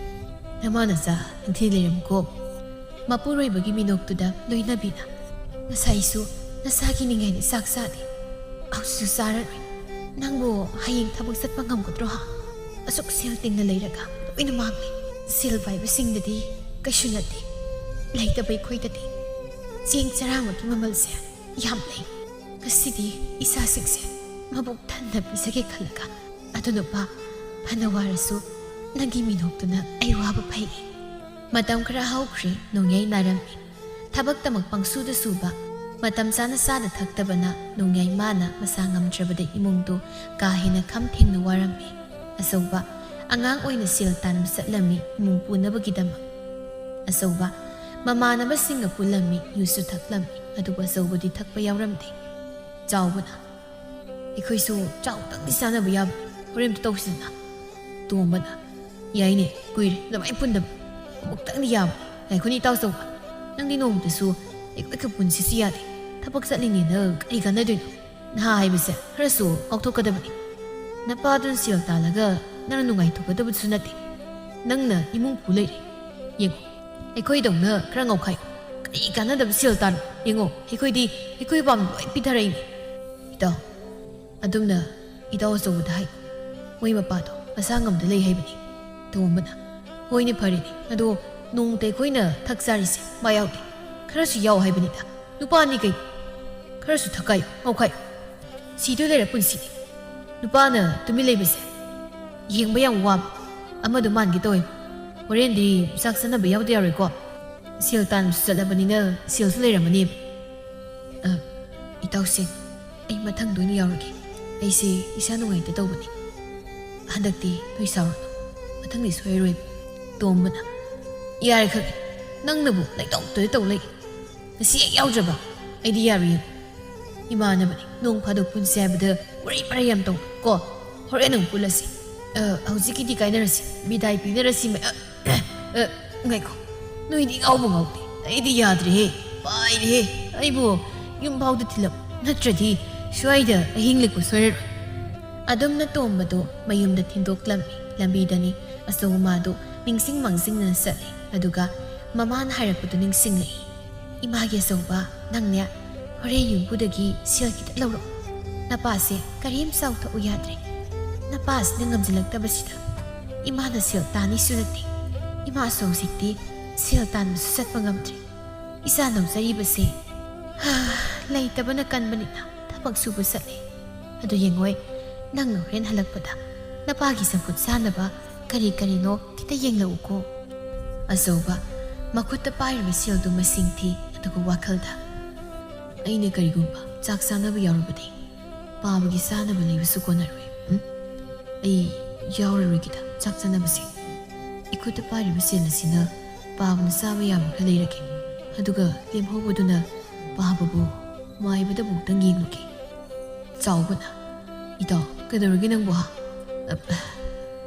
ꯅꯃꯥ ꯅꯆꯥ ꯅꯤꯡꯊꯤ ꯂꯩꯔꯝꯃꯨꯀꯣ ꯃꯄꯨꯔꯣꯏꯕꯒꯤ ꯃꯤꯅꯣꯛꯇꯨꯗ ꯂꯣꯏꯅꯕꯤꯅ ꯉꯁꯥꯏꯁꯨ ꯅꯁꯥꯒꯤ ꯅꯤꯡꯉꯥꯏꯅ ꯆꯥꯛ ꯆꯥꯗꯦ ꯍꯧꯖꯤꯛꯁꯨ ꯆꯥꯔꯔꯣꯏ ꯅꯪꯕꯨ ꯍꯌꯦꯡ ꯊꯕꯛ ꯆꯠꯄ ꯉꯝꯒꯗ꯭ꯔꯣ ꯍꯥ ꯑꯁꯨꯛ ꯁꯦꯜ ꯇꯤꯡꯅ ꯂꯩꯔꯒ ꯂꯣꯏꯅ ꯃꯥꯡꯂꯦ ꯁꯦꯜ ꯄꯥꯏꯕꯁꯤꯡꯗꯗꯤ ꯀꯩꯁꯨ ꯅꯠꯇꯦ ꯂꯩꯇꯕ ꯑꯩꯈꯣꯏꯗꯗꯤ ꯆꯦꯡ ꯆꯔꯥꯃꯒꯤ ꯃꯃꯜꯁꯦ ꯌꯥꯝ ꯂꯩ ꯉꯁꯤꯗꯤ ꯏꯆꯥꯁꯤꯡꯁꯦ ꯃꯕꯨꯛ ꯊꯟꯅ ꯄꯤꯖꯒꯦ ꯈꯜꯂꯒ ꯑꯗꯨ ꯅꯨꯄꯥ ꯐꯅ ꯋꯥꯔꯁꯨ ꯅꯪꯒꯤ ꯃꯤꯅꯣꯛꯇꯨꯅ ꯑꯩ ꯋꯥꯕ ꯐꯩ ꯃꯇꯝ ꯈꯔ ꯍꯧꯈ꯭ꯔꯦ ꯅꯣꯡꯌꯥꯏ ꯅꯥꯔꯝꯃꯤ ꯊꯕꯛꯇꯃꯛ ꯄꯪꯁꯨꯗ ꯁꯨꯕ ꯃꯇꯝ ꯆꯥꯅ ꯆꯥꯗ ꯊꯛꯇꯕꯅ ꯅꯣꯡꯌꯥꯏ ꯃꯥꯅ ꯃꯁꯥ ꯉꯝꯗ꯭ꯔꯕꯗ ꯏꯃꯨꯡꯗꯨ ꯀꯥ ꯍꯦꯟꯅ ꯈꯝ ꯊꯦꯡꯅ ꯋꯥꯔꯝꯃꯤ ꯑꯆꯧꯕ ꯑꯉꯥꯡ ꯑꯣꯏꯅ ꯁꯦꯜ ꯇꯥꯟꯕ ꯆꯠꯂꯝꯃꯤ ꯏꯃꯨꯡ ꯄꯨꯅꯕꯒꯤꯗꯃꯛ ꯑꯆꯧꯕ ꯃꯃꯥꯟꯅꯕꯁꯤꯡꯒ ꯄꯨꯜꯂꯝꯃꯤ ꯌꯨꯁꯨ ꯊꯛꯂꯝꯃꯤ ꯑꯗꯨꯕꯨ ꯑꯆꯧꯕꯗꯤ ꯊꯛꯄ ꯌꯥꯎꯔꯝꯗꯦ ꯆꯥꯎꯕꯅ ꯑꯩꯈꯣꯏꯁꯨ ꯆꯥꯎꯇꯪꯗꯤ ꯆꯥꯅꯕ ꯌꯥꯕ ꯍꯣꯔꯦꯟꯇ ꯇꯧꯁꯤꯗꯅ ꯇꯣꯝꯕꯅ ꯌꯥꯏꯅꯦ ꯀꯨꯏꯔꯦ ꯑꯗꯨꯃꯥꯏꯅ ꯄꯨꯟꯗꯕ ꯑꯃꯨꯛꯇꯪꯗꯤ ꯌꯥꯕ ꯉꯥꯏꯈꯣꯅꯤ ꯏꯇꯥꯎ ꯆꯧꯕ ꯅꯪꯗꯤ ꯅꯣꯡꯃꯇꯁꯨ ꯑꯩꯈꯣꯏꯒ ꯄꯨꯟꯁꯤꯁꯨ ꯌꯥꯗꯦ ꯊꯕꯛ ꯆꯠꯂꯤꯅꯦꯅ ꯀꯔꯤ ꯀꯥꯟꯅꯗꯣꯏꯅꯣ ꯅꯍꯥ ꯍꯥꯏꯕꯁꯦ ꯈꯔꯁꯨ ꯉꯥꯎꯊꯣꯛꯀꯗꯕꯅꯤ ꯅꯄꯥꯗꯨꯅ ꯁꯦꯜ ꯇꯥꯜꯂꯒ ꯅꯪꯅ ꯅꯨꯡꯉꯥꯏꯊꯣꯛꯀꯗꯕꯁꯨ ꯅꯠꯇꯦ ꯅꯪꯅ ꯏꯃꯨꯡ ꯄꯨ ꯂꯩꯔꯦ ꯌꯦꯡꯉꯣ ꯑꯩꯈꯣꯏꯗꯧꯅ ꯈꯔ ꯉꯥꯎꯈꯥꯏ ꯀꯔꯤ ꯀꯥꯟꯅꯗꯕ ꯁꯦꯜ ꯇꯥꯟ ꯌꯦꯡꯉꯣ ꯑꯩꯈꯣꯏꯗꯤ ꯑꯩꯈꯣꯏ ꯄꯥꯝ ꯂꯣꯏ ꯄꯤꯊꯔꯛꯏꯅꯤ ꯏꯇꯥꯎ ꯑꯗꯨꯝꯅ ꯏꯇꯥꯎ ꯑꯆꯧꯕꯗ ꯍꯥꯏ ꯃꯣꯏ ꯃꯄꯥꯗꯣ ꯃꯁꯥ ꯉꯝꯗ ꯂꯩ ꯍꯥꯏꯕꯅꯤ ꯇꯣꯝꯕꯅ ꯍꯣꯏꯅꯦ ꯐꯔꯦꯅꯦ ꯑꯗꯣ ꯅꯣꯡꯃꯇ ꯑꯩꯈꯣꯏꯅ ꯊꯛ ꯆꯥꯔꯤꯁꯦ ꯃꯥ ꯌꯥꯎꯗꯦ ꯈꯔꯁꯨ ꯌꯥꯎ ꯍꯥꯏꯕꯅꯤꯗ ꯅꯨꯄꯥꯅꯤ ꯀꯩ ꯈꯔꯁꯨ ꯊꯛꯀꯥꯏꯌꯨ ꯉꯥꯎꯈꯥꯏꯌꯨ ꯁꯤꯗꯣꯏ ꯂꯩꯔ ꯄꯨꯟꯁꯤꯅꯤ ꯅꯨꯄꯥꯅ ꯇꯨꯃꯤꯟ ꯂꯩꯕꯁꯦ ꯌꯦꯡꯕ ꯌꯥꯝ ꯋꯥꯕ ꯑꯃꯗꯣ ꯃꯥꯟꯒꯦ ꯇꯧꯋꯦꯕ ꯍꯣꯔꯦꯟꯗꯤ ꯆꯥꯛ ꯆꯥꯅꯕ ꯌꯥꯎꯗ ꯌꯥꯔꯣꯏꯀꯣ ꯁꯦꯜ ꯇꯥꯟꯕꯁꯨ ꯆꯠꯂꯕꯅꯤꯅ ꯁꯦꯜꯁꯨ ꯂꯩꯔꯝꯃꯅꯦꯕ ꯏꯇꯥꯎꯁꯤꯡ ꯑꯩ ꯃꯊꯪꯗ ꯑꯣꯏꯅ ꯌꯥꯎꯔꯒꯦ ꯑꯩꯁꯦ ꯏꯁꯥ ꯅꯨꯡꯉꯥꯏꯇ ꯇꯧꯕꯅꯤ ꯍꯟꯗꯛꯇꯤ ꯅꯣꯏ ꯁꯥꯎꯔꯅꯨ ꯃꯊꯪꯗꯤ ꯁꯣꯏꯔꯣꯏꯕ ꯇꯣꯝꯕꯅ ꯌꯥꯔꯦ ꯈꯪꯉꯦ ꯅꯪꯅꯕꯨ ꯂꯩꯇꯧꯇꯗ ꯇꯧ ꯂꯩ ꯉꯁꯤ ꯍꯦꯛ ꯌꯥꯎꯗ꯭ꯔꯕ ꯑꯩꯗꯤ ꯌꯥꯔꯣꯏꯌꯦ ꯏꯃꯥꯟꯅꯕꯅꯤ ꯅꯣꯡ ꯐꯥꯗꯣꯛ ꯄꯨꯟꯁꯤ ꯍꯥꯏꯕꯗ ꯎꯔꯩ ꯄꯔꯩ ꯌꯥꯝ ꯇꯧ ꯀꯣ ꯍꯣꯔꯦꯟ ꯅꯪ ꯄꯨꯜꯂꯁꯤ ꯍꯧꯖꯤꯛꯀꯤꯗꯤ ꯀꯥꯏꯅꯔꯁꯤ ꯕꯤꯗꯥꯏ ꯄꯤꯅꯔꯁꯤ ꯉꯥꯏꯈꯣ ꯅꯣꯏꯗꯤ ꯉꯥꯎꯕ ꯉꯥꯎꯗꯦ ꯑꯩꯗꯤ ꯌꯥꯗ꯭ꯔꯦꯍꯦ ꯄꯥꯏꯔꯦꯍꯦ ꯑꯩꯕꯨ ꯌꯨꯝ ꯐꯥꯎꯗ ꯊꯤꯜꯂꯝ ꯅꯠꯇ꯭ꯔꯗꯤ ꯁ꯭ꯋꯥꯏꯗ ꯑꯍꯤꯡ ꯂꯦꯛꯄ ꯁꯣꯏꯔꯔꯣꯏ ꯑꯗꯨꯝꯅ ꯇꯣꯝꯕꯗꯣ ꯃꯌꯨꯝꯗ ꯊꯤꯟꯗꯣꯛꯂꯝꯃꯤ ꯂꯝꯕꯤꯗꯅꯤ ꯑꯆꯧ ꯃꯥꯗꯣ ꯅꯤꯡꯁꯤꯡ ꯃꯥꯡꯖꯤꯡꯅꯅ ꯆꯠꯂꯤ ꯑꯗꯨꯒ ꯃꯃꯥꯅ ꯍꯥꯏꯔꯛꯄꯗꯨ ꯅꯤꯡꯁꯤꯡꯂꯛꯏ ꯏꯃꯥꯒꯤ ꯑꯆꯧꯕ ꯅꯪꯅꯦ ꯍꯣꯔꯦꯟ ꯌꯨꯝꯕꯨꯗꯒꯤ ꯁꯦꯜ ꯈꯤꯇ ꯂꯧꯔꯛꯑꯣ ꯅꯄꯥꯁꯦ ꯀꯔꯤꯝ ꯆꯥꯎꯊꯣꯛꯎ ꯌꯥꯗ꯭ꯔꯦ ꯅꯄꯥꯁꯤꯅ ꯉꯝꯁꯤꯜꯂꯛꯇꯕꯁꯤꯗ ꯏꯃꯥꯅ ꯁꯦꯜ ꯇꯥꯅꯤꯁꯨ ꯅꯠꯇꯦ ꯏꯃꯥꯁꯨ ꯍꯧꯖꯤꯛꯇꯤ ꯁꯦꯜ ꯇꯥꯟꯕꯁꯨ ꯆꯠꯄ ꯉꯝꯗ꯭ꯔꯦ ꯏꯆꯥ ꯅꯧꯖꯔꯤꯕꯁꯦ ꯂꯩꯇꯕꯅ ꯀꯟꯕꯅꯤꯅ ꯊꯕꯛ ꯁꯨꯕ ꯆꯠꯂꯦ ꯑꯗꯨ ꯌꯦꯡꯉꯣꯏ ꯅꯪꯅ ꯍꯣꯔꯦꯟ ꯍꯜꯂꯛꯄꯗ ꯅꯄꯥꯒꯤ ꯆꯝꯐꯨꯠ ꯆꯥꯅꯕ ꯀꯔꯤ ꯀꯔꯤꯅꯣ ꯈꯤꯇ ꯌꯦꯡꯂꯛꯎꯀꯣ ꯑꯆꯧꯕ ꯃꯈꯨꯠꯇ ꯄꯥꯏꯔꯤꯕ ꯁꯦꯜꯗꯨ ꯃꯁꯤꯡ ꯊꯤ ꯑꯗꯨꯒ ꯋꯥꯈꯜꯗ ꯑꯩꯅ ꯀꯔꯤꯒꯨꯝꯕ ꯆꯥꯛ ꯆꯥꯅꯕ ꯌꯥꯎꯔꯕꯗꯤ ꯄꯥꯕꯒꯤ ꯆꯥꯅꯕ ꯂꯩꯕꯁꯨ ꯀꯣꯟꯅꯔꯣꯏ ꯑꯩ ꯌꯥꯎꯔꯔꯣꯏꯒꯦꯗ ꯆꯥꯛ ꯆꯥꯅꯕꯁꯦ ꯏꯈꯨꯠꯇ ꯄꯥꯏꯔꯤꯕ ꯁꯦꯜ ꯑꯁꯤꯅ ꯄꯥꯕꯅ ꯆꯥꯕ ꯌꯥꯕ ꯈꯔ ꯂꯩꯔꯒꯦ ꯑꯗꯨꯒ ꯂꯦꯝꯍꯧꯕꯗꯨꯅ ꯄꯥꯕꯕꯨ ꯃꯥꯏꯕꯗ ꯑꯃꯨꯛꯇꯪ ꯌꯦꯡꯂꯨꯒꯦ ꯆꯥꯎꯕꯅ ꯏꯇꯥꯎ ꯀꯩꯗꯧꯔꯒꯦ ꯅꯪꯕꯨ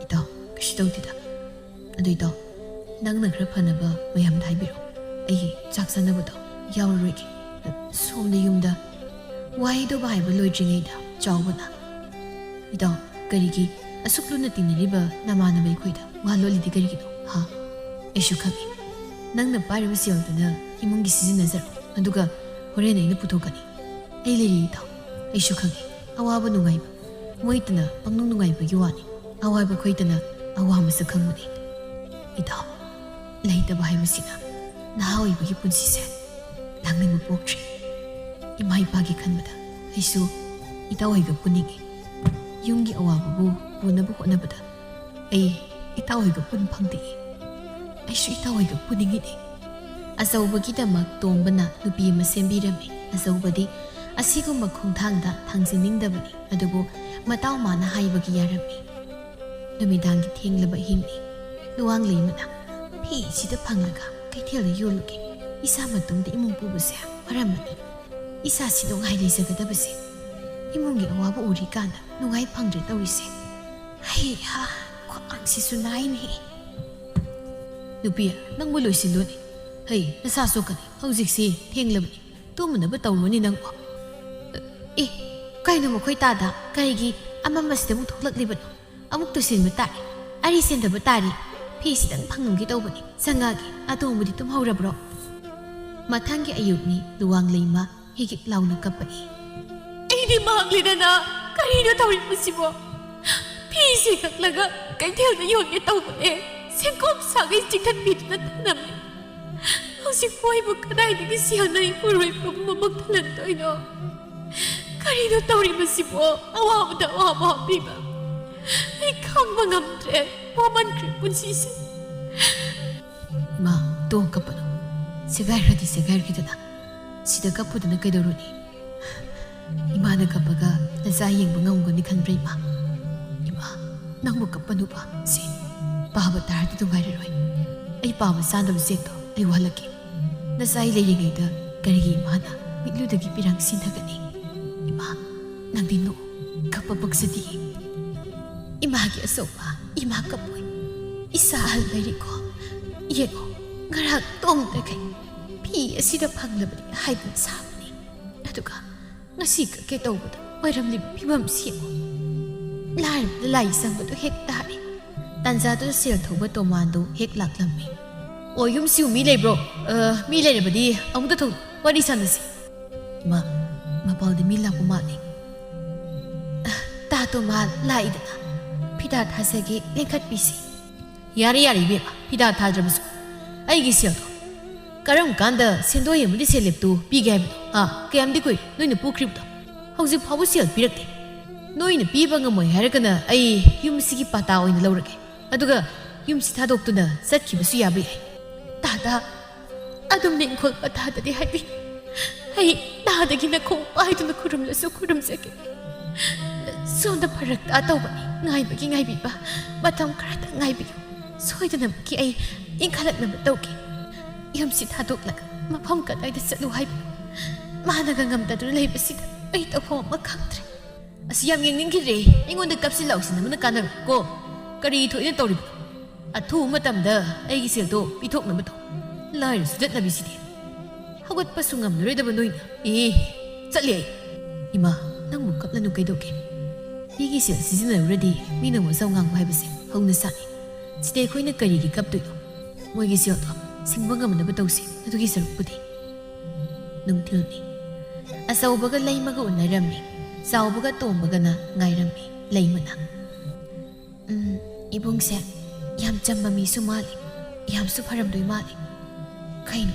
ꯏꯇꯥꯎ ꯀꯩꯁꯨ ꯇꯧꯗꯦꯗ ꯑꯗꯨ ꯏꯇꯥꯎ ꯅꯪꯅ ꯈꯔ ꯐꯅꯕ ꯃꯌꯥꯝꯗ ꯍꯥꯏꯕꯤꯔꯣ ꯑꯩꯒꯤ ꯆꯥꯛ ꯆꯥꯅꯕꯗꯣ ꯌꯥꯎꯔꯔꯣꯏꯒꯦ ꯁꯣꯝꯗ ꯌꯨꯝꯗ ꯋꯥꯍꯩꯗꯨꯕ ꯍꯥꯏꯕ ꯂꯣꯏꯗ꯭ꯔꯤꯉꯩꯗ ꯆꯥꯎꯕꯅ ꯏꯇꯥꯎ ꯀꯔꯤꯒꯤ ꯑꯁꯨꯛ ꯂꯨꯅ ꯇꯤꯟꯅꯔꯤꯕ ꯅꯃꯥꯟꯅꯕ ꯑꯩꯈꯣꯏꯗ ꯋꯥ ꯂꯣꯠꯂꯤꯗꯤ ꯀꯔꯤꯒꯤꯅꯣ ꯑꯩꯁꯨ ꯈꯪꯉꯤ ꯅꯪꯅ ꯄꯥꯏꯔꯤꯕ ꯁꯦꯜꯗꯨꯅ ꯏꯃꯨꯡꯒꯤ ꯁꯤꯖꯤꯟꯅꯖꯔꯣ ꯑꯗꯨꯒ ꯍꯣꯔꯦꯟ ꯑꯩꯅ ꯄꯨꯊꯣꯛꯀꯅꯤ ꯑꯩ ꯂꯩꯔꯤ ꯏꯇꯥꯎ ꯑꯩꯁꯨ ꯈꯪꯉꯤ ꯑꯋꯥꯕ ꯅꯨꯡꯉꯥꯏꯕ ꯃꯣꯏꯇꯅ ꯄꯪꯅꯨꯡ ꯅꯨꯡꯉꯥꯏꯕꯒꯤ ꯋꯥꯅꯤ ꯑꯋꯥꯕ ꯈꯣꯏꯇꯅ ꯑꯋꯥꯕꯁꯨ ꯈꯪꯕꯅꯤ ꯏꯇꯥꯎ ꯂꯩꯇꯕ ꯍꯥꯏꯕꯁꯤꯅ ꯅꯍꯥ ꯑꯣꯏꯕꯒꯤ ꯄꯨꯟꯁꯤꯁꯦ ꯂꯥꯡꯅꯤꯡꯕ ꯄꯣꯛꯇ꯭ꯔꯤ ꯏꯃꯥ ꯏꯄꯥꯒꯤ ꯈꯟꯕꯗ ꯑꯩꯁꯨ ꯏꯇꯥꯎ ꯍꯣꯏꯒ ꯄꯨꯅꯤꯡꯉꯤ ꯌꯨꯝꯒꯤ ꯑꯋꯥꯕꯕꯨ ꯄꯨꯅꯕ ꯍꯣꯠꯅꯕꯗ ꯑꯩ ꯏꯇꯥꯎ ꯍꯣꯏꯒ ꯄꯨꯟ ꯐꯪꯗꯦ ꯑꯩꯁꯨ ꯏꯇꯥꯎ ꯍꯣꯏꯒ ꯄꯨꯅꯤꯡꯉꯤꯅꯤ ꯑꯆꯧꯕꯒꯤꯗꯃꯛ ꯇꯣꯡꯕꯅ ꯅꯨꯄꯤ ꯑꯃ ꯁꯦꯝꯕꯤꯔꯝꯃꯤ ꯑꯆꯧꯕꯗꯤ ꯑꯁꯤꯒꯨꯝꯕ ꯈꯣꯡꯊꯥꯡꯗ ꯊꯥꯡꯖꯤꯟꯅꯤꯡꯗꯕꯅꯤ ꯑꯗꯨꯕꯨ ꯃꯇꯥꯎ ꯃꯥꯅ ꯍꯥꯏꯕꯒꯤ ꯌꯥꯔꯝꯃꯤ ꯅꯨꯃꯤꯗꯥꯡꯒꯤ ꯊꯦꯡꯂꯕ ꯑꯍꯤꯡꯅꯤ ꯂꯨꯋꯥꯡ ꯂꯩꯃꯅ ꯐꯤꯁꯤꯗ ꯐꯪꯂꯒ ꯀꯩꯊꯦꯜꯗ ꯌꯣꯜꯂꯨꯒꯦ ꯏꯁꯥ ꯃꯇꯨꯡꯗ ꯏꯃꯨꯡ ꯄꯨꯕꯁꯦ ꯃꯔꯝꯅꯤ ꯏꯁꯥꯁꯤ ꯅꯨꯡꯉꯥꯏ ꯂꯩꯖꯒꯗꯕꯁꯦ ꯏꯃꯨꯡꯒꯤ ꯑꯋꯥꯕ ꯎꯔꯤꯀꯥꯟꯗ ꯅꯨꯡꯉꯥꯏ ꯐꯪꯗ꯭ꯔꯦ ꯇꯧꯔꯤꯁꯦ ꯍꯩꯍꯥ ꯈ꯭ꯋꯥꯡꯁꯤꯁꯨ ꯅꯥꯏꯅꯦ ꯅꯨꯄꯤ ꯅꯪꯕꯨ ꯂꯣꯏꯁꯤꯜꯂꯨꯅꯤ ꯍꯩ ꯅꯁꯥ ꯁꯣꯛꯀꯅꯤ ꯍꯧꯖꯤꯛꯁꯤ ꯊꯦꯡꯂꯕꯅꯤ ꯇꯨꯝꯅꯕ ꯇꯧꯔꯨꯅꯤ ꯅꯪꯕꯨ ꯀꯩꯅꯣ ꯃꯈꯣꯏ ꯇꯥꯗ ꯀꯔꯤꯒꯤ ꯑꯃꯝꯕꯁꯤꯗ ꯑꯃꯨꯛ ꯊꯣꯛꯂꯛꯂꯤꯕꯅꯣ ꯑꯃꯨꯛ ꯇꯨꯁꯤꯟꯕ ꯇꯥꯔꯦ ꯑꯔꯤ ꯁꯦꯟꯗꯕ ꯇꯥꯔꯤ ꯐꯤꯁꯤꯗꯪ ꯐꯪꯉꯝꯒꯦ ꯇꯧꯕꯅꯤ ꯆꯪꯉꯛꯑꯒꯦ ꯑꯇꯣꯡꯕꯗꯤ ꯇꯨꯝꯍꯧꯔꯕ꯭ꯔꯣ ꯃꯊꯪꯒꯤ ꯑꯌꯨꯛꯅꯤ ꯂꯨꯋꯥꯡ ꯂꯩꯃ ꯍꯤꯒꯤꯛ ꯂꯥꯎꯅ ꯀꯞꯄꯛꯏ ꯑꯩꯗꯤ ꯃꯥꯡꯂꯤꯗꯅ ꯀꯔꯤꯅꯣ ꯇꯧꯔꯤꯕꯁꯤꯕꯣ ꯐꯤꯁꯦ ꯀꯛꯂꯒ ꯀꯩꯊꯦꯜꯗ ꯌꯣꯟꯒꯦ ꯇꯧꯕꯅꯦ ꯁꯦꯡꯀꯣꯞ ꯁꯥꯒꯩ ꯆꯤꯡꯈꯠꯄꯤꯗꯨꯅ ꯊꯅꯝꯃꯦ ꯍꯧꯖꯤꯛ ꯃꯣꯏꯕꯨ ꯀꯗꯥꯏꯗꯒꯤ ꯁꯦꯜꯅ ꯏꯄꯨꯔꯣꯏꯕꯕꯨ ꯃꯃꯛ ꯊꯜꯍꯟꯗꯣꯏꯅꯣ ꯀꯔꯤꯅꯣ ꯇꯧꯔꯤꯕꯁꯤꯕꯣ ꯑꯋꯥꯕꯗ ꯑꯋꯥꯕ ꯍꯥꯞꯄꯤꯕ ꯑꯩ ꯈꯪꯕ ꯉꯝꯗ꯭ꯔꯦ ꯋꯥꯃꯟꯈ꯭ꯔꯦ ꯄꯨꯟꯁꯤꯁꯦ ꯏꯃꯥ ꯇꯣꯡ ꯀꯞꯄꯅꯣ ꯁꯦꯒꯥꯏꯈ꯭ꯔꯗꯤ ꯁꯦꯒꯥꯏꯈꯤꯗꯅ ꯁꯤꯗ ꯀꯞꯄꯨꯗꯅ ꯀꯩꯗꯧꯔꯨꯅꯤ 이마는 kappaga nasa yengba ngamgoni khanbra ima nangbu kappanuba si paba tardi du ngairoi ai paba sandam sekto ai walaki nasa leyi da karigi imana mitludagi pirang sinagani ima nangdi no kappa bagsadi ima gi asopa ima kapoi isa hal lairiko yego ngarak tong da kai pi asida phanglabani haibun sabani aduga ngasi ka ke tawbada oiramli phibam siemo lairda lai sangbadu hek tari tanza du sel thoba tomando hek laklammi o yum siu mi leibro mi leirabadi amuda thong wari sanasi ma mapalde mi lapu mani ta to ma laidana phida thasagi lengkhat pisi yari yari be phida thadrabsu aigi sel to karam kanda sendo yemudi seleptu pigay kayamdi koi noina pukribdo hauji phabu sel pirakte noina piba ngamoy haragana ai yumsigi pata oina lawrage aduga yumsi thadokuna satkibasu yabe tada adum ningkhol patha dadi haibi ai tada gina khong paiduna kurumlasu kurumsake sonda parak ta tawbani ngaibagi ngaibi ba batam karata ngaibi soidana ki ai inkhalakna batawki yumsi thadoklag mafam kadai da satlu haibi Mana gangam tadu lay basida ay tapo makaktre. Asiyam yang ningkire ingon da kapsi law sin namuna kanar ko kari ito ina tawri ba. At tu matam da ay gisil to pitok na bato. Lair sudat na bisidi. Hagot pa sungam nuray da bandoy na. Satli ay. Ima nang mukap na nukay doke. Di gisil sizina ready minang wasaw ngang bahay basi hong nasani. Side ko'y nagkari gikap to yo. Mo'y gisil to singbang gaman na bataw si ito gisil puti. Nung tilni. Asawbaga laymaga unarami, sawbaga tombaga na ngayrami, laymana. Ibong se, yam chamami sumali, yam suparamdoy mali. Kaino,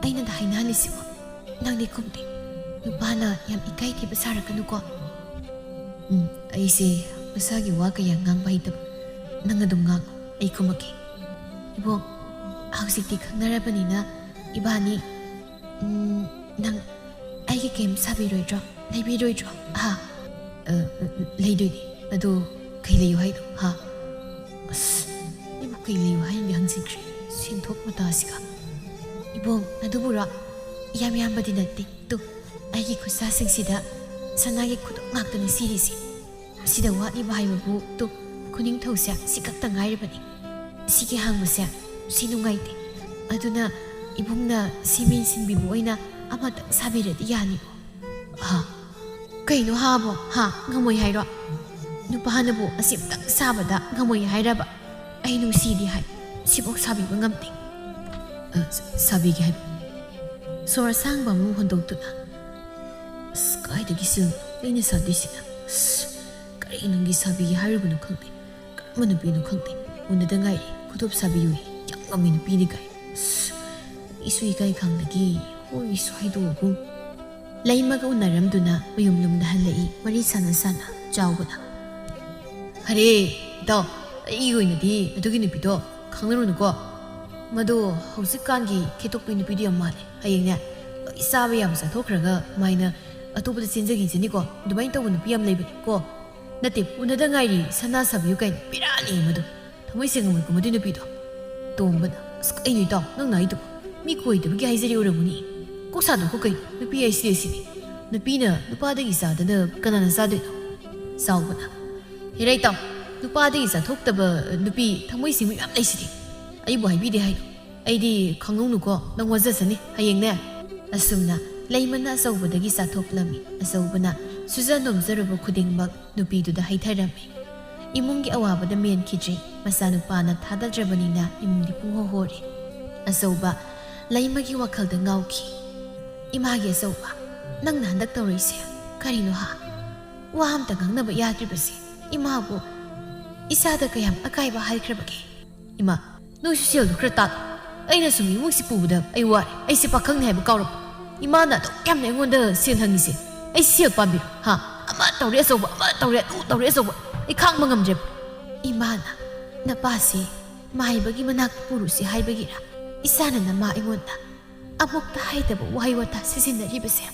ay nadahay nalisi mo, nang nikumti, nubana yam ikay ti basara ka nuko. Ay se, masagi waka yang ngang bahitab, nangadum nga ko, ay kumaki. Ibong, ang siktik ang narabani na, ibani, nang, ay game sabi roidro, laybi roidro, ha, laydoy di, ado kay layo hay do, ha. kay liyo hain yang sikri sinthok matasika ibong adubura yam badi natte tu aigi khusa singsida sanagi khudok ngaktani sirisi sida wati bahaibabu tu kuning thausia sikak tangai bani sigi hangmusia sinungaite aduna ibungna simin sinbibu oina amata sabirati yani ha kaino habo ha ngamoi hairo nupahanabu asimtang sabada ngamoi hairaba ai nungsidi hai sibok sabiba ngamte sabigi hai sor sangba mu hondoktuna sky dagi sil aina sadisina kari nungi sabigi hairabunu khangte karmanu binu khangte unada ngai kutop sabiyu yangaminu pini kai isui kai khangdagi hoi swaidogu laimaga unaramduna mayumlumda halai wari sana sana chawbana hare do igoinadi adugi nupido khangnarunuko madu hausikkangi khetokpi nupidi amale hayengne isabe yam sathokraga maina atopda chinjagi jeniko dubai tawu nupi yam leibani ko nate unada ngairi sana sabiyu kai pirani madu thamoi sengam ko madu nupido tombana skai ni do nang nai do mi koi de gi haizari oramuni ko sa do ko kai nupi ai sisi nupina nupada gi sa da kanana sa de saubana hirei taw nupada gi sa thokta ba nupi thamoi singmi yam leisidi ai bo hai bi de hai ai di khangnong nu ko nang wajasani hayeng ne asumna leimana saubadagi sa thoklami asaubana sujanom zaruba khudingmak nupi du da haitharami imungi awabada men khijri masanu pana thadadrabanina imungdi puho hore asauba laimagi wakalda ngauki imagi asauba nang nandak tawrise karino ha waham ta gangnaba yadribasi imabu isada kayam akaiba haikrabage ima no social dukrata aina sumi muksi pubuda ai wa ai se pakhang ne ba kawrap imana to kam ne ngonda sin hangise ai sil pabi ha ama tawre so ba ama tawre so ba ai khang mangam je imana na pasi mai bagi manak purusi hai bagi ra isana na ma ingonda amuk ta hai da wai wata sisin na ribase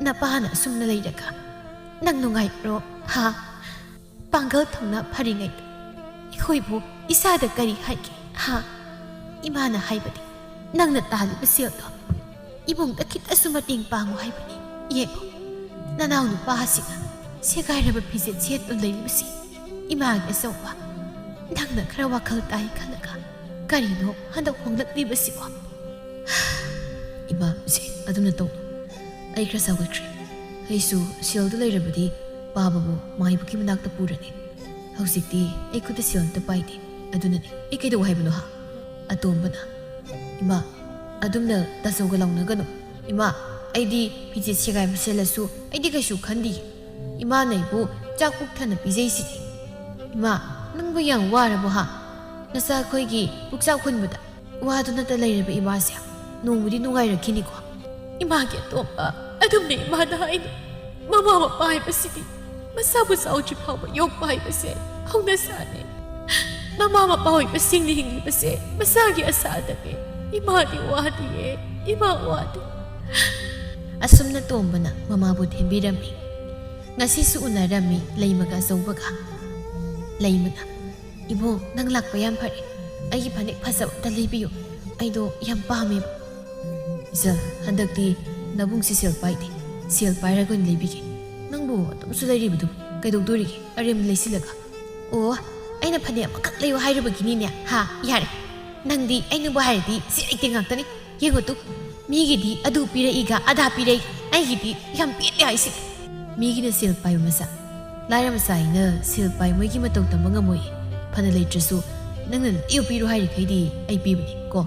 na pana sumna leidaka nang nungai ro ha pangal thongna pharingai ikhoi bu isada kari haiki ha imana haibadi nangna tali basil to ibong takit asumating pango haibani yego nanaw nu pasina segai raba pise chet on dai bisi image sowa nangna khara wakal tai khalaka karino handak honglak ri basi ko iba se aduna to ai khara sawatri aisu sil du lai rabadi bababu mai buki manak ta purani hausikti ai kuda sil ta paidi aduna ni ai kai do haibano ha atombana ima adumna tasawga lawnagano ima aidi pije segai biselasu aidi kaisu khandi ima naibu chakpuk thana pijei sidi ima nangbu yang warabu ha nasa khoigi puksa khunbuda waduna ta lairabe ima sia nongmudi nungai rakhini ko ima ge topa adumne ima da ai mama ma pai pasidi masabu sauchi phawba yok pai pase hauna sane mama ma pai pasing ni hingi pase masagi asada ke ima di wadi e ima wadi asumna tombana mama bu thembirami ngasi su unarami leimaga saubaga leimana ibo nang lakpa yam phare ai phanek phasab ta leibiyo ai do yam pame za handakti nabung si sel paide sel paira gon leibige nangbu tum su leiri bidu kaidok dori arem leisilaga o aina phane amakak leiwa hairabagini ne ha yare nangdi aina bo hairdi si ai tengaktani yengotu migidi adu pire iga adha pire ai gidi yam pite aisi migina sel payu masa laira masa ina sel payu moi gi matau tamanga moi phana leitrasu nangna iyo piru hairi khaidi ai pibani ko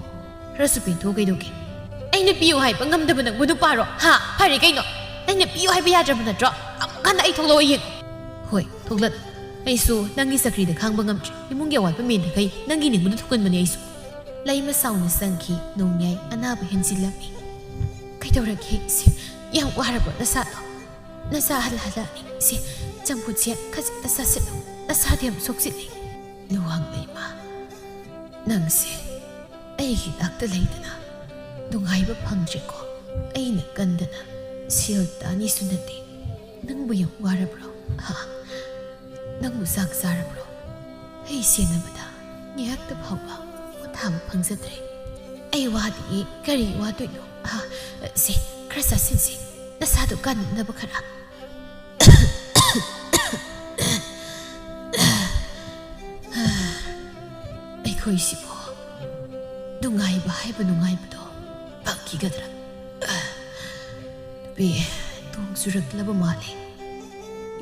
rasu pin tho kaidoke aina piyu hai pangam da banang budu paro ha phari kaino nangna piyu hai biya dra bana dro amkan ai tholo yin hoi thoglat aisu nangi sakri da khang bangam imungi awal pa min kai nangi ni budu thukan mani aisu laima sauna sangki nongyai anaba hensilami kaidora ke si yang warabo nasa hala si champut sia khasi tasa se nasa diam soksi luang laima nangsi ai hi akta leidana dungai ba phangje ko ai na kandana sil tani sunati nangbu yang warabro ha nangbu sak sarabro ai senabada ꯉꯥꯏꯍꯥꯛꯇ ꯐꯥꯎꯕ ꯄꯣꯊꯥꯕ ꯐꯪꯖꯗ꯭ꯔꯦ ꯑꯩ ꯋꯥꯗꯤ ꯀꯔꯤ ꯋꯥꯗꯣꯏꯅꯣ ꯁꯦ ꯈꯔ ꯆꯥꯁꯤꯟꯁꯤ ꯅꯁꯥꯗꯣ ꯀꯥꯟꯅꯅꯕ ꯈꯔ ꯑꯩꯈꯣꯏꯁꯤꯕꯨ ꯅꯨꯡꯉꯥꯏꯕ ꯍꯥꯏꯕ ꯅꯨꯡꯉꯥꯏꯕꯗꯣ ꯐꯪꯈꯤꯒꯗ꯭ꯔꯥ ꯅꯨꯄꯤ ꯅꯣꯡ ꯆꯨꯔꯛꯂꯕ ꯃꯥꯜꯂꯦ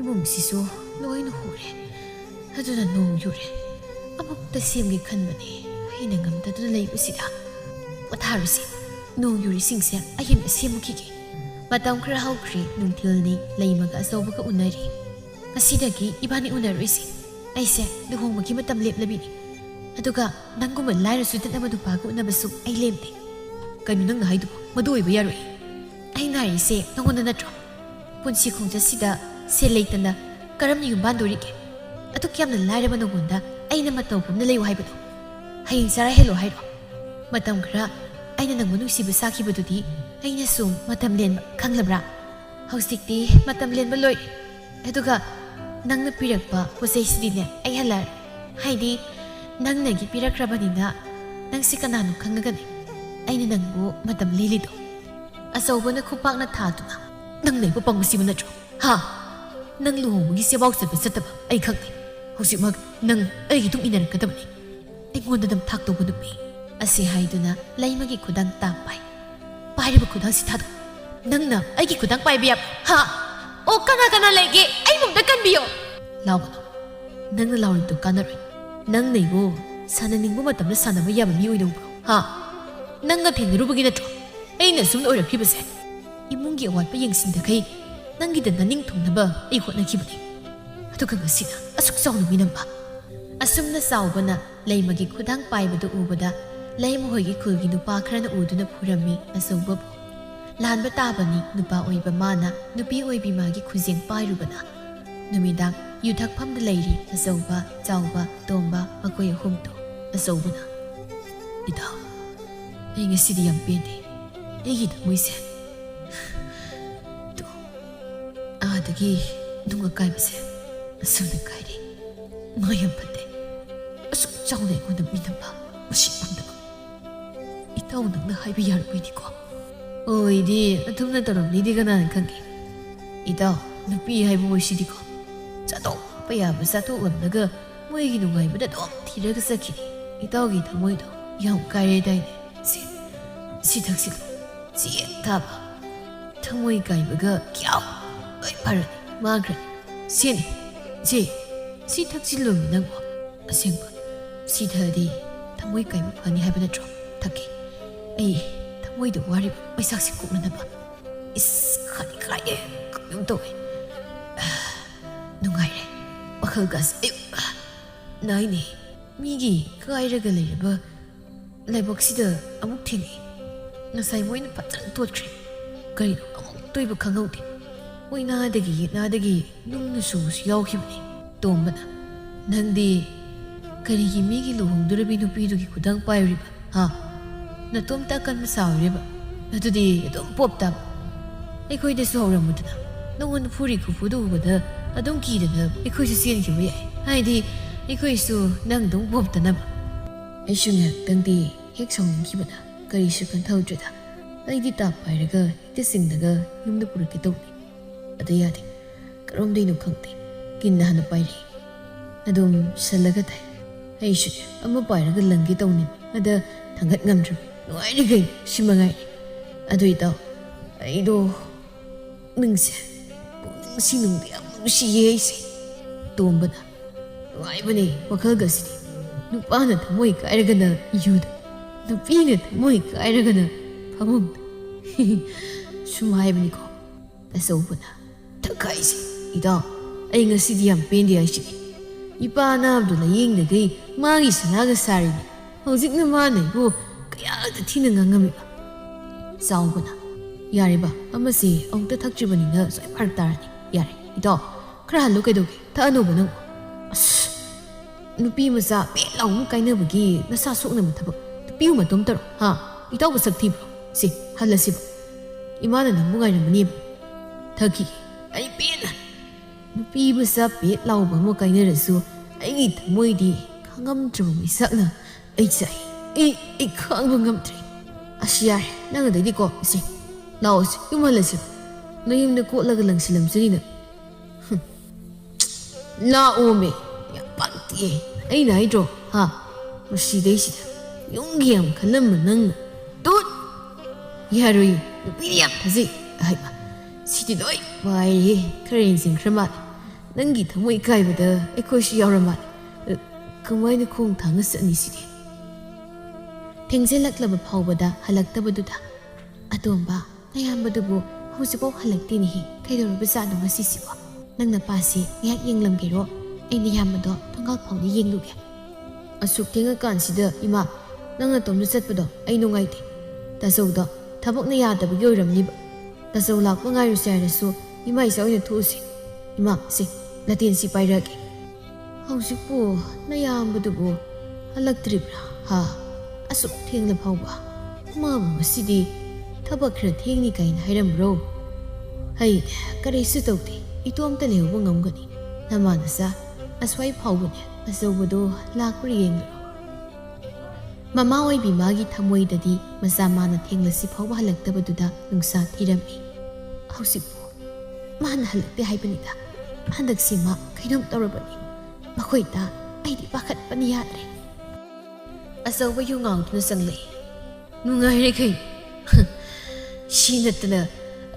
ꯏꯃꯨꯡꯁꯤꯁꯨ ꯂꯣꯏꯅ ꯍꯨꯔꯦ ꯑꯗꯨꯅ ꯅꯣꯡ ꯌꯨꯔꯦ ꯑꯃꯨꯛꯇ ꯁꯦꯝꯒꯦ ꯈꯟꯕꯅꯤ ꯑꯩꯅ ꯉꯝꯗꯗꯨꯅ ꯂꯩꯕꯁꯤꯗ ꯄꯣꯊꯥꯔꯁꯤ ꯅꯣꯡ ꯌꯨꯔꯤꯁꯤꯡꯁꯦ ꯑꯩ ꯁꯦꯝꯃꯨꯈꯤꯒꯦ ꯃꯇꯝ ꯈꯔ ꯍꯧꯈ꯭ꯔꯦ ꯅꯨꯡꯊꯤꯜꯅꯤ ꯂꯩꯃꯒ ꯑꯆꯧꯕꯒ ꯎꯅꯔꯤ ꯉꯁꯤꯗꯒꯤ ꯏꯕꯥꯅꯤ ꯎꯅꯔꯣꯏꯁꯤ ꯑꯩꯁꯦ ꯂꯨꯍꯣꯡꯕꯒꯤ ꯃꯇꯝ ꯂꯦꯞꯂꯕꯤꯅꯤ ꯑꯗꯨꯒ ꯅꯪꯒꯨꯝꯕ ꯂꯥꯏꯔꯁꯨ ꯇꯠꯅꯕ ꯅꯨꯄꯥꯒ ꯎꯅꯕꯁꯨ ꯑꯩ ꯂꯦꯞꯇꯦ ꯀꯩꯅꯣ ꯅꯪꯅ ꯍꯥꯏꯗꯨꯕꯨ ꯃꯗꯨ ꯑꯣꯏꯕ ꯌꯥꯔꯣꯏ ꯑꯩꯅ ꯍꯥꯏꯔꯤꯁꯦ ꯅꯪꯉꯣꯟꯗ ꯅꯠꯇ꯭ꯔꯣ ꯄꯨꯟꯁꯤ ꯈꯣꯡꯆꯠꯁꯤꯗ ꯁꯦꯜ ꯂꯩꯇꯅ ꯀꯔꯝꯅ ꯌꯨꯝ ꯄꯥꯟꯗꯣꯔꯤꯒꯦ ꯑꯗꯨꯛ ꯌꯥꯝꯅ ꯂꯥꯏꯔꯕ ꯅꯉꯣꯟꯗ ꯑꯩꯅ ꯃꯇꯧ ꯄꯨꯝꯅ ꯂꯩꯌꯨ ꯍꯥꯏꯕꯗꯣ ꯍꯌꯦꯡ ꯆꯔꯥ ꯍꯦꯜꯂꯣ ꯍꯥꯏꯔꯣ ꯃꯇꯝ ꯈꯔ ꯑꯩꯅ ꯅꯪꯕꯨ ꯅꯨꯡꯁꯤꯕ ꯁꯥꯈꯤꯕꯗꯨꯗꯤ ꯑꯩꯅ ꯁꯨꯝ ꯃꯇꯝ ꯂꯦꯟꯕ ꯈꯪꯂꯕ꯭ꯔꯥ ꯍꯧꯖꯤꯛꯇꯤ ꯃꯇꯝ ꯂꯦꯟꯕ ꯂꯣꯏꯔꯦ ꯑꯗꯨꯒ ꯅꯪꯅ ꯄꯤꯔꯛꯄ ꯄꯣꯠꯆꯩꯁꯤꯗꯤꯅꯦ ꯑꯩ ꯍꯜꯂꯛꯑꯔꯣꯏ ꯍꯥꯏꯗꯤ ꯅꯪꯅꯒꯤ ꯄꯤꯔꯛꯈ꯭ꯔꯕꯅꯤꯅ ꯅꯪꯁꯤ ꯀꯅꯥꯅꯣ ꯈꯪꯅꯒꯅꯤ ꯑꯩꯅ ꯅꯪꯕꯨ ꯃꯇꯝ ꯂꯦꯜꯂꯤꯗꯣ ꯑꯆꯧꯕꯅ ꯈꯨꯄꯥꯛꯅ ꯊꯥꯗꯨꯅ ꯅꯪꯅ ꯑꯩꯕꯨ ꯄꯪꯕꯁꯤꯕ ꯅꯠꯇ꯭ꯔꯣ ꯅꯪ ꯂꯨꯍꯣꯡꯕꯒꯤ ꯁꯦꯕꯥꯎ ꯆꯠꯄ ꯆꯠꯇꯕ ꯑꯩ ꯈꯪꯗꯦ ꯍꯧꯖꯤꯛꯃꯛ ꯅꯪ ꯑꯩꯒꯤ ꯇꯨꯡ ꯏꯟꯅꯔꯛꯀꯗꯕꯅꯤ ꯑꯩꯉꯣꯟꯗ ꯅꯝꯊꯥꯛ ꯇꯧꯕ ꯅꯨꯄꯤ ꯑꯁꯤ ꯍꯥꯏꯗꯨꯅ ꯂꯩꯃꯒꯤ ꯈꯨꯗꯥꯡ ꯄꯥꯏ ꯄꯥꯏꯔꯤꯕ ꯈꯨꯗꯥꯡꯁꯤ ꯊꯥꯗꯣꯛ ꯅꯪꯅ ꯑꯩꯒꯤ ꯈꯨꯗꯥꯡ ꯄꯥꯏꯕ ꯌꯥꯕ ꯑꯣ ꯀꯅꯥ ꯂꯩꯒꯦ ꯑꯩ ꯃꯨꯛꯇ ꯀꯟꯕꯤꯌꯣ ꯂꯥꯎꯒꯅꯨ ꯅꯪꯅ ꯂꯥꯎꯔꯤꯕꯗꯨ ꯀꯥꯟꯅꯔꯣꯏ ꯅꯪꯅ ꯑꯩꯕꯨ ꯁꯥꯟꯅꯅꯤꯡꯕ ꯃꯇꯝꯗ ꯁꯥꯟꯅꯕ ꯌꯥꯕ ꯃꯤ ꯑꯣꯏꯗꯧꯕ꯭ꯔꯣ ꯅꯪꯒ ꯊꯦꯡꯅꯔꯨꯕꯒꯤ ꯅꯠꯇ꯭ꯔꯣ ꯑꯩꯅ ꯁꯨꯝ ꯑꯣꯏꯔꯛꯈꯤꯕꯁꯦ ꯏꯃꯨꯡꯒꯤ ꯑꯋꯥꯠꯄ ꯌꯦꯡꯁꯤꯟꯗꯈꯩ ꯅꯪꯒꯤꯗ ꯅꯅꯤꯡ ꯊꯨꯡꯅꯕ ꯑꯩ ꯍꯣꯠꯅꯈꯤꯕꯅꯤ ꯑꯗꯨꯒ ꯉꯁꯤꯅ ꯑꯁꯨꯛ ꯆꯥꯎꯅ ꯃꯤꯅꯝꯕ ꯑꯁꯨꯝꯅ ꯆꯥꯎꯕꯅ ꯂꯩꯃꯒꯤ ꯈꯨꯗꯥꯡ ꯄꯥꯏꯕꯗꯨ ꯎꯕꯗ ꯂꯩꯃꯍꯣꯏꯒꯤ ꯈꯨꯜꯒꯤ ꯅꯨꯄꯥ ꯈꯔꯅ ꯎꯗꯨꯅ ꯐꯨꯔꯝꯃꯤ ꯑꯆꯧꯕꯕꯨ ꯂꯥꯟꯕ ꯇꯥꯕꯅꯤ ꯅꯨꯄꯥ ꯑꯣꯏꯕ ꯃꯥꯅ ꯅꯨꯄꯤ ꯑꯣꯏꯕꯤ ꯃꯥꯒꯤ ꯈꯨꯖꯦꯡ ꯄꯥꯏꯔꯨꯕꯅ ꯅꯨꯃꯤꯗꯥꯡ ꯌꯨꯊꯛꯐꯝꯗ ꯂꯩꯔꯤ ꯑꯆꯧꯕ ꯆꯥꯎꯕ ꯇꯣꯝꯕ ꯃꯈꯣꯏ ꯑꯍꯨꯝꯗꯣ ꯑꯆꯧꯕꯅ ꯏꯇꯥꯎ ꯑꯩ ꯉꯁꯤꯗꯤ ꯌꯥꯝ ꯄꯦꯟꯗꯦ ꯑꯩꯒꯤ ꯊꯃꯣꯏꯁꯦ ꯑꯥꯗꯒꯤ ꯅꯨꯡ ꯑꯀꯥꯏꯕꯁꯦ ꯑꯁꯨꯝꯅ ꯀꯥꯏꯔꯤ ꯃꯥ ꯌꯥꯝ ꯐꯠꯇꯦ ꯑꯁꯨꯛ ꯆꯥꯎꯅ ꯑꯩꯉꯣꯟꯗ ꯃꯤꯅꯝꯕ ꯃꯁꯤ ꯄꯨꯝꯅꯃꯛ ꯏꯇꯥꯎ ꯅꯪꯅ ꯍꯥꯏꯕ ꯌꯥꯔꯕꯣꯏꯅꯤꯀꯣ ꯑꯣꯏꯗꯤ ꯑꯗꯨꯝꯅ ꯇꯧꯔꯝꯅꯤꯗꯤ ꯀꯅꯥꯅ ꯈꯪꯒꯦ ꯏꯇꯥꯎ ꯅꯨꯄꯤ ꯍꯥꯏꯕ ꯑꯣꯏꯁꯤꯗꯤꯀꯣ ꯆꯥꯊꯣꯛꯄ ꯌꯥꯕ ꯆꯥꯊꯣꯛꯂꯝꯂꯒ ꯃꯣꯏꯒꯤ ꯅꯨꯡꯉꯥꯏꯕꯗ ꯑꯗꯨꯝ ꯊꯤꯔꯒ ꯆꯠꯈꯤꯅꯤ ꯏꯇꯥꯎꯒꯤ ꯊꯃꯣꯏꯗꯣ ꯌꯥꯝ ꯀꯥꯏꯔꯦꯗꯥꯏꯅꯦ ꯁꯤ ꯊꯛꯁꯤꯜꯂꯨ ꯆꯦꯛ ꯊꯥꯕ ꯊꯃꯣꯏ ꯀꯥꯏꯕꯒ ꯀꯌꯥꯎ ꯂꯣꯏ ꯐꯔꯅꯤ ꯃꯥꯡꯈ꯭ꯔꯅꯤ ꯁꯤꯅꯤ ꯁꯤ ꯊꯛꯆꯤꯜꯂꯨꯃꯤ ꯅꯪꯕꯣ ꯑꯁꯦꯡꯕ ꯁꯤ ꯊꯛꯑꯗꯤ ꯊꯃꯣꯏ ꯀꯥꯏꯕ ꯐꯅꯤ ꯍꯥꯏꯕ ꯅꯠꯇ꯭ꯔꯣ ꯊꯛꯀꯦ ꯑꯩ ꯊꯃꯣꯏꯗ ꯋꯥꯔꯤꯕ ꯃꯩꯁꯥꯛꯁꯤ ꯀꯣꯛꯅꯅꯕ ꯈꯥꯗꯤ ꯈꯥꯏꯌꯦ ꯀꯩꯅꯣꯝ ꯇꯧꯋꯦ ꯅꯨꯡꯉꯥꯏꯔꯦ ꯋꯥꯈꯜꯒꯁꯦ ꯅꯥꯏꯅꯦ ꯃꯤꯒꯤ ꯀꯥꯏꯔꯒ ꯂꯩꯔꯕ ꯂꯥꯏꯕꯛꯁꯤꯗ ꯑꯃꯨꯛ ꯊꯦꯡꯅꯩ ꯉꯁꯥꯏ ꯃꯣꯏꯅ ꯐꯖꯅ ꯇꯣꯠꯈ꯭ꯔꯦ ꯀꯔꯤꯅꯣ ꯑꯃꯨꯛ ꯇꯣꯏꯕ ꯈꯪꯍꯧꯗꯦ ꯃꯣꯏꯅꯥꯗꯒꯤ ꯌꯦꯠꯅꯥꯗꯒꯤ ꯅꯨꯡꯅ ꯁꯨꯕꯁꯨ ꯌꯥꯎꯈꯤꯕꯅꯤ ꯇꯣꯝꯕꯅ ꯅꯪꯗꯤ ꯀꯔꯤꯒꯤ ꯃꯤꯒꯤ ꯂꯨꯍꯣꯡꯗꯣꯔꯕꯤ ꯅꯨꯄꯤꯗꯨꯒꯤ ꯈꯨꯗꯥꯡ ꯄꯥꯏꯔꯤꯕ ꯅꯇꯣꯝꯇ ꯑꯀꯟꯕ ꯁꯥꯎꯔꯦꯕ ꯑꯗꯨꯗꯤ ꯑꯗꯨꯝ ꯄꯣꯞ ꯇꯥꯕ ꯑꯩꯈꯣꯏꯗꯁꯨ ꯍꯧꯔꯝꯃꯨꯗꯅ ꯅꯉꯣꯟꯗ ꯐꯨꯔꯤ ꯈꯨꯐꯨꯗꯨ ꯎꯕꯗ ꯑꯗꯨꯝ ꯀꯤꯗꯅ ꯑꯩꯈꯣꯏꯁꯨ ꯆꯦꯟꯈꯤꯕ ꯌꯥꯏ ꯍꯥꯏꯗꯤ ꯑꯩꯈꯣꯏꯁꯨ ꯅꯪ ꯑꯗꯨꯝ ꯄꯣꯞꯇꯅꯕ ꯑꯩꯁꯨ ꯉꯥꯏꯍꯥꯛꯇꯪꯗꯤ ꯍꯦꯛ ꯁꯥꯎꯅꯤꯡꯈꯤꯕꯅ ꯀꯔꯤꯁꯨ ꯈꯟꯊꯍꯧꯗ꯭ꯔꯦꯗ ꯑꯩꯗꯤ ꯇꯥꯞ ꯄꯥꯏꯔꯒ ꯍꯦꯛꯇ ꯆꯤꯡꯅꯒ ꯌꯨꯝꯗ ꯄꯨꯔꯛꯀꯦ ꯇꯧꯕꯅꯤ ꯑꯗꯨ ꯌꯥꯗꯦ ꯀꯔꯣꯝꯗꯩꯅꯣ ꯈꯪꯗꯦ ꯀꯤꯟꯅ ꯍꯥꯟꯅ ꯄꯥꯏꯔꯛꯏ ꯑꯗꯨꯝ ꯁꯜꯂꯒ ꯊꯥꯏ ꯑꯩꯁꯨꯅꯦ ꯑꯃ ꯄꯥꯏꯔꯒ ꯂꯪꯒꯦ ꯇꯧꯅꯤ ꯑꯗ ꯊꯥꯡꯒꯠ ꯉꯝꯗ꯭ꯔꯕ ꯅꯨꯡꯉꯥꯏꯔꯤ ꯀꯩꯅꯣ ꯁꯤ ꯃꯉꯥꯏꯔꯤ ꯑꯗꯨ ꯏꯇꯥꯎ ꯑꯩꯗꯣ ꯅꯪꯁꯦ ꯄꯨꯛꯅꯤꯡꯁꯤ ꯅꯨꯡꯗꯤ ꯌꯥꯝ ꯅꯨꯡꯁꯤꯌꯦ ꯑꯩꯁꯦ ꯇꯣꯝꯕꯅ ꯅꯨꯡꯉꯥꯏꯕꯅꯦ ꯋꯥꯈꯜꯒꯁꯤꯗꯤ ꯅꯨꯄꯥꯅ ꯊꯃꯣꯏ ꯀꯥꯏꯔꯒꯅ ꯌꯨꯗ ꯅꯨꯄꯤꯅ ꯊꯃꯣꯏ ꯀꯥꯏꯔꯒꯅ ꯐꯃꯨꯡꯗ ꯁꯨꯝ ꯍꯥꯏꯕꯅꯤꯀꯣ ꯑꯆꯧꯕꯅ ꯊꯛꯈꯥꯏꯁꯦ ꯏꯇꯥꯎ ꯑꯩ ꯉꯁꯤꯗꯤ ꯌꯥꯝ ꯄꯦꯟꯗꯦ ꯍꯥꯏꯁꯤꯅꯤ ꯏꯄꯥ ꯑꯅꯥꯕꯗꯨ ꯂꯥꯌꯦꯡꯗꯈꯩ ꯃꯥꯒꯤ ꯁꯅꯥꯒ ꯁꯥꯔꯤꯅꯤ ꯍꯧꯖꯤꯛꯅ ꯃꯥꯅ ꯑꯩꯕꯨ ꯀꯌꯥꯗ ꯊꯤꯅ ꯉꯥꯡꯉꯝꯃꯤꯕ ꯆꯥꯎꯕꯅ ꯌꯥꯔꯦꯕ ꯑꯃꯁꯤ ꯑꯃꯨꯛꯇ ꯊꯛꯇ꯭ꯔꯤꯕꯅꯤꯅ ꯁꯣꯏ ꯐꯔꯛ ꯇꯥꯔꯅꯤ ꯌꯥꯔꯦ ꯏꯇꯥꯎ ꯈꯔ ꯍꯜꯂꯨ ꯀꯩꯗꯧꯒꯦ ꯊꯛꯑꯅꯨꯕ ꯅꯪ ꯅꯨꯄꯤ ꯃꯆꯥ ꯄꯦꯠ ꯂꯥꯎꯅ ꯀꯥꯏꯅꯕꯒꯤ ꯅꯁꯥ ꯁꯣꯛꯅꯕ ꯊꯕꯛ ꯅꯨꯄꯤꯕꯨ ꯃꯇꯣꯝ ꯇꯔꯣ ꯏꯇꯥꯎꯕ ꯁꯛ ꯊꯤꯕ꯭ꯔꯣ ꯁꯤ ꯍꯜꯂꯁꯤꯕ ꯏꯃꯥꯅ ꯅꯪꯕꯨ ꯉꯥꯏꯔꯝꯃꯅꯦꯕ ꯊꯛꯈꯤꯒꯦ ꯑꯩ ꯄꯦꯟꯅ ꯅꯨꯄꯤ ꯃꯆꯥ ꯄꯦꯠ ꯂꯥꯎꯕ ꯑꯃ ꯀꯥꯏꯅꯔꯁꯨ ꯑꯩꯒꯤ ꯊꯃꯣꯏꯗꯤ ꯈꯥꯡꯉꯝꯗ꯭ꯔꯕ ꯃꯩꯁꯥꯛꯅ ꯑꯩ ꯆꯥꯏ ꯑꯩ ꯈꯥꯡꯕ ꯉꯝꯗ꯭ꯔꯦ ꯑꯁ ꯌꯥꯔꯦ ꯅꯪ ꯑꯗꯩꯗꯤꯀꯣ ꯏꯁꯦ ꯂꯥꯛꯑꯣꯁꯤ ꯌꯨꯝ ꯍꯜꯂꯁꯤ ꯅꯌꯨꯝꯗ ꯀꯣꯠꯂꯒ ꯂꯪꯁꯤꯜꯂꯝꯖꯅꯤꯅ ꯂꯥꯛꯑꯣꯃꯦ ꯌꯥꯝ ꯄꯥꯛꯇꯦ ꯑꯩꯅ ꯍꯥꯏꯗ꯭ꯔꯣ ꯍꯥ ꯃꯁꯤꯗꯩꯁꯤꯗ ꯌꯨꯝꯒꯤ ꯌꯥꯝ ꯈꯜꯂꯝꯕ ꯅꯪꯅ ꯇꯨꯠ ꯌꯥꯔꯣꯏ ꯅꯨꯄꯤꯗꯤ ꯌꯥꯝ ꯐꯖꯩ ꯍꯥꯏꯕ ꯁꯤꯗꯤ ꯂꯣꯏ ꯋꯥꯏꯔꯦ ꯈꯔ ꯌꯦꯡꯁꯤꯟꯈ꯭ꯔ ꯃꯥꯜꯂꯦ ꯅꯪꯒꯤ ꯊꯃꯣꯏ ꯀꯥꯏꯕꯗ ꯑꯩꯈꯣꯏꯁꯨ ꯌꯥꯎꯔ ꯃꯥꯜꯂꯦ ꯀꯃꯥꯏꯅ ꯈꯣꯡ ꯊꯥꯡꯅ ꯆꯠꯅꯤ ꯁꯤꯗꯤ ꯊꯦꯡꯖꯤꯜꯂꯛꯂꯕ ꯐꯥꯎꯕꯗ ꯍꯜꯂꯛꯇꯕꯗꯨꯗ ꯑꯇꯣꯝꯕ ꯅꯌꯥꯝꯕꯗꯨꯕꯨ ꯍꯧꯖꯤꯛꯐꯥꯎ ꯍꯜꯂꯛꯇꯦꯅꯦꯍꯦ ꯀꯩꯗꯧꯔꯕꯖꯥꯠꯅꯣ ꯉꯁꯤꯁꯤꯕꯣ ꯅꯪ ꯅꯄꯥꯁꯤ ꯉꯥꯏꯍꯥꯛ ꯌꯦꯡꯂꯝꯒꯦꯔꯣ ꯑꯩ ꯅꯌꯥꯝꯕꯗꯣ ꯊꯣꯡꯒꯥꯜ ꯐꯥꯎꯗ ꯌꯦꯡꯂꯨꯒꯦ ꯑꯁꯨꯛ ꯊꯦꯡꯉꯀꯥꯟꯁꯤꯗ ꯏꯃꯥ ꯅꯪ ꯅꯇꯣꯝꯗ ꯆꯠꯄꯗꯣ ꯑꯩ ꯅꯨꯡꯉꯥꯏꯇꯦ ꯇꯥꯆꯧꯗꯣ ꯊꯕꯛꯅ ꯌꯥꯗꯕꯒꯤ ꯑꯣꯏꯔꯝꯅꯤꯕ ꯇꯥꯆꯧ ꯂꯥꯛꯄ ꯉꯥꯏꯔꯨꯁꯦ ꯍꯥꯏꯔꯁꯨ ꯏꯃꯥ ꯏꯆꯥ ꯑꯣꯏꯅ ꯊꯣꯛꯎꯁꯤ ꯏꯃꯥ ꯁꯤ ꯂꯇꯦꯟꯁꯤ ꯄꯥꯏꯔꯛꯑꯒꯦ ꯍꯧꯖꯤꯛꯄꯨ ꯅꯌꯥꯝꯕꯗꯨꯕꯨ ꯍꯜꯂꯛꯇ꯭ꯔꯤꯕ꯭ꯔꯥ ꯍꯥ ꯑꯁꯨꯛ ꯊꯦꯡꯅ ꯐꯥꯎꯕ ꯃꯥꯕꯨ ꯉꯁꯤꯗꯤ ꯊꯕꯛ ꯈꯔ ꯊꯦꯡꯅꯤ ꯀꯥꯏꯅ ꯍꯥꯏꯔꯝꯕ꯭ꯔꯣ ꯍꯩꯅꯦ ꯀꯔꯤꯁꯨ ꯇꯧꯗꯦ ꯏꯇꯣꯝꯇ ꯂꯩꯍꯧꯕ ꯉꯝꯒꯅꯤ ꯅꯃꯥ ꯅꯆꯥ ꯑꯁ꯭ꯋꯥꯏ ꯐꯥꯎꯕꯅꯦ ꯑꯆꯧꯕꯗꯣ ꯂꯥꯛꯄ꯭ꯔꯥ ꯌꯦꯡꯂꯨꯔꯣ ꯃꯃꯥ ꯑꯣꯏꯕꯤ ꯃꯥꯒꯤ ꯊꯃꯣꯏꯗꯗꯤ ꯃꯆꯥ ꯃꯥꯅ ꯊꯦꯡꯂꯁꯤ ꯐꯥꯎꯕ ꯍꯜꯂꯛꯇꯕꯗꯨꯗ ꯅꯨꯡꯁꯥ ꯊꯤꯔꯝꯃꯤ ꯍꯧꯖꯤꯛꯄꯨ ꯃꯥꯅ ꯍꯜꯂꯛꯇꯦ ꯍꯥꯏꯕꯅꯤꯗ ꯍꯟꯗꯛꯁꯤ ꯃꯥ ꯀꯩꯅꯣꯝ ꯇꯧꯔꯕꯅꯤ ꯃꯈꯣꯏꯗ ꯑꯩꯗꯤ ꯄꯥꯈꯠꯄꯅ ꯌꯥꯗ꯭ꯔꯦ ꯑꯆꯧꯕ ꯌꯨꯉꯥꯡꯗꯨꯅ ꯆꯪꯂꯛꯏ ꯅꯨꯡꯉꯥꯏꯔꯦ ꯀꯩꯅꯣ ꯁꯤ ꯅꯠꯇꯅ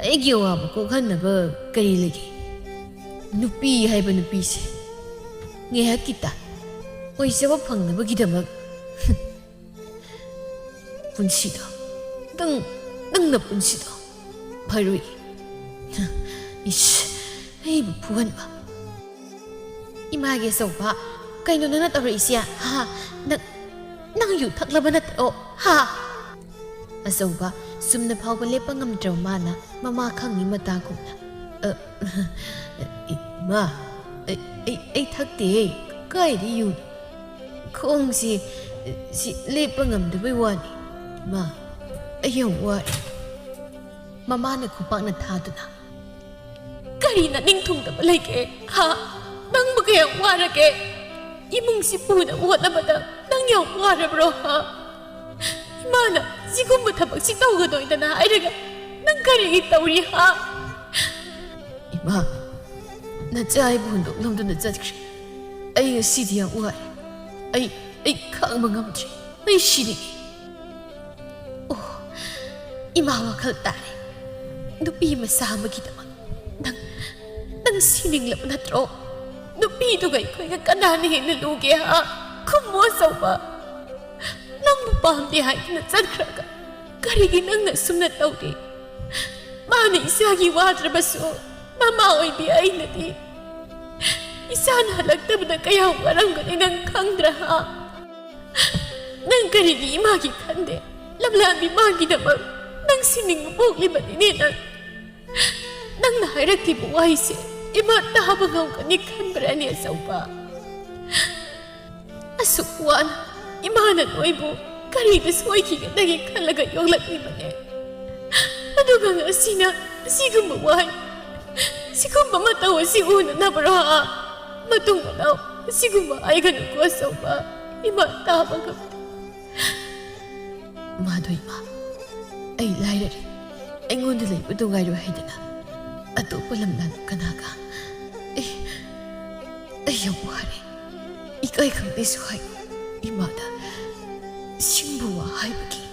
ꯑꯩꯒꯤ ꯑꯋꯥꯕ ꯀꯣꯛꯍꯟꯅꯕ ꯀꯔꯤ ꯂꯩꯒꯦ ꯅꯨꯄꯤ ꯍꯥꯏꯕ ꯅꯨꯄꯤꯁꯦ ꯉꯥꯏꯍꯥꯛꯀꯤꯇ ꯑꯣꯏꯖꯕ ꯐꯪꯅꯕꯒꯤꯗꯃꯛ ꯄꯨꯟꯁꯤꯗꯣ ꯅꯪꯅ ꯄꯨꯟꯁꯤꯗꯣ ꯐꯔꯣꯏ ꯏꯁ ꯑꯩꯕꯨ ꯐꯨꯍꯟꯕ ꯏꯃꯥꯒꯤ ꯑꯆꯧꯕ ꯀꯩꯅꯣ ꯅꯪꯅ ꯇꯧꯔꯛꯏꯁꯦ ꯍꯥ ꯅꯪ ꯌꯨ ꯊꯛꯂꯕ ꯅꯠꯇ꯭ꯔꯣ ꯍꯥ ꯑꯆꯧꯕ ꯆꯨꯝꯅ ꯐꯥꯎꯕ ꯂꯦꯞꯄ ꯉꯝꯗ꯭ꯔꯕ ꯃꯥꯅ ꯃꯃꯥ ꯈꯪꯉꯤ ꯃꯇꯥꯒꯨꯝꯅ ꯏꯃꯥ ꯑꯩ ꯊꯛꯇꯦ ꯀꯥꯏꯗ ꯌꯨꯅꯣ ꯈꯣꯡꯁꯤ ꯂꯦꯞꯄ ꯉꯝꯗꯕꯩ ꯋꯥꯅꯤ ꯏꯃꯥ ꯑꯩ ꯌꯥꯝ ꯋꯥꯔꯦ ꯃꯃꯥꯅ ꯈꯨꯄꯥꯛꯅ ꯊꯥꯗꯨꯅ ꯀꯔꯤꯅ ꯅꯤꯡꯊꯨꯡꯗꯕ ꯂꯩꯒꯦ ꯍꯥ ꯅꯪꯕꯨ ꯀꯌꯥꯝ ꯋꯥꯔꯒꯦ ꯏꯃꯨꯡꯁꯤ ꯄꯨꯅ ꯍꯣꯠꯅꯕꯗ ꯅꯪ ꯌꯥꯝ ꯋꯥꯔꯕ꯭ꯔꯣ ꯍꯥ ꯏꯃꯥꯅ ꯁꯤꯒꯨꯝꯕ ꯊꯕꯛꯁꯤ ꯇꯧꯒꯗꯣꯏꯗꯅ ꯍꯥꯏꯔꯒ ꯅꯪ ꯀꯔꯤꯒꯤ ꯇꯧꯔꯤ ꯍꯥ 이마, 나 짜이고 놈들은 짜증. 아이 시디야 우아래. 아이 강망함지. 아이 시리. 오, 이마와 갈다래. 누비 마사마기다만. 난 시닝럽 나트로. 누비도가 이거야 까나니 있는 로게야. 그 무엇서봐. 낭부 밤디 하이나 짠크라가. 가리기 낭나 숨나 떠오리. 마네 이사기 와드라바수. Mama oibi ay nadi. Isan halagtabda kaya waranggan nang kangdra ha. Nang karigi imagi kande. Lamlabi magi naman. Nang sining mupugli ba nininan. Nang nahairati buhay si. Ima tahabangaw ka ni kanbra niya sa upa. Asukwan. Imanan oibo. Karidas oiki ka naging kalaga yung lagriman eh. Ano ka nga sina. Sigang mawahay. Sigumba matawa si una na bro ha. Matungma daw. Sigumba ay ganun ko sa upa. Ima tama ka. Mado ima. Ay lairari. Ay ngunduloy udungay ruhay na. Ato palamnan ka na ka. Ay yung wari. Ikay kang nisuhay. Imada. Simbuwa hay bagi.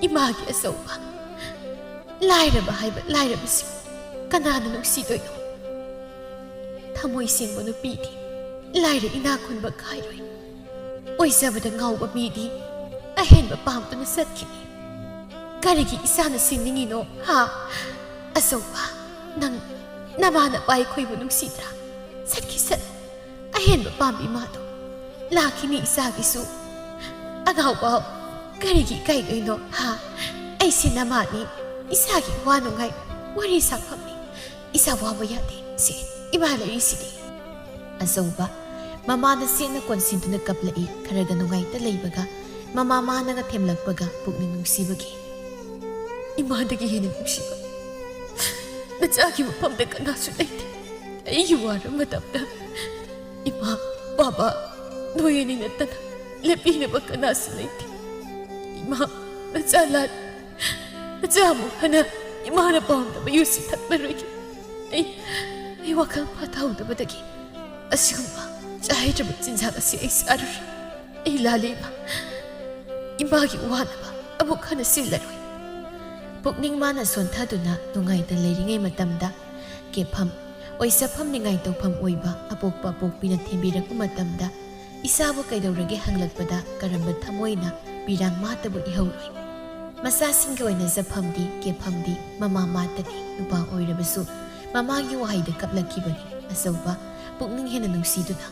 Imagi sa upa. Laira ba hay ba? Laira ba si kanano nagsidoy no? Tamoy sin mo no pidi. Laira inakon ba kairoy? Oy sabada ngaw ba midi? Ahen ba pamto na satkini? Karigi isa na siningi no? Ha? Asaw ba? Nang namana pa ay ko'y mo nagsidra. Satki sat. Ahen ba pambi mato? Laki ni isa gisu. Agaw ba? Karigi kairoy no? Ha? Ay sinamani. Isagi wano ngay. Wari sa kami. Isa wawayati. Si ibalay sidi. Asaw ba? Mamana sin na konsinto nagkaplai. Karaga nungay talay baga. Mamamana nga temlag baga. Pugning nugsibagi. Imadagi hinig nugsiba. Natsagi mo pamda ka nasunay di. Ay yuwara matapda. Ima, baba. Noy ani natana lepina ba kanasa laiti. Ima nacalat nacamu hana ima na paham na mayusi tat marogi. Ay wakal pataw na badagi. Asigumba chahay jabat sinjak asi ay saruri. Ay lali ima gi uwana ba amuk hana silaroy. Pukning mana sontaduna nungay da leiringay matamda kepam oisapam ningay tawpam oiba apokpa apokpina thimbirako matamda isabu kaidawrage hanglakpada karamba thamoina birang matabu ihawroi masasingga oina zaphamdi kephamdi mama matani nupa oirabasu mamagi wahaida kaplakibani asauba pukning hena nungsiduna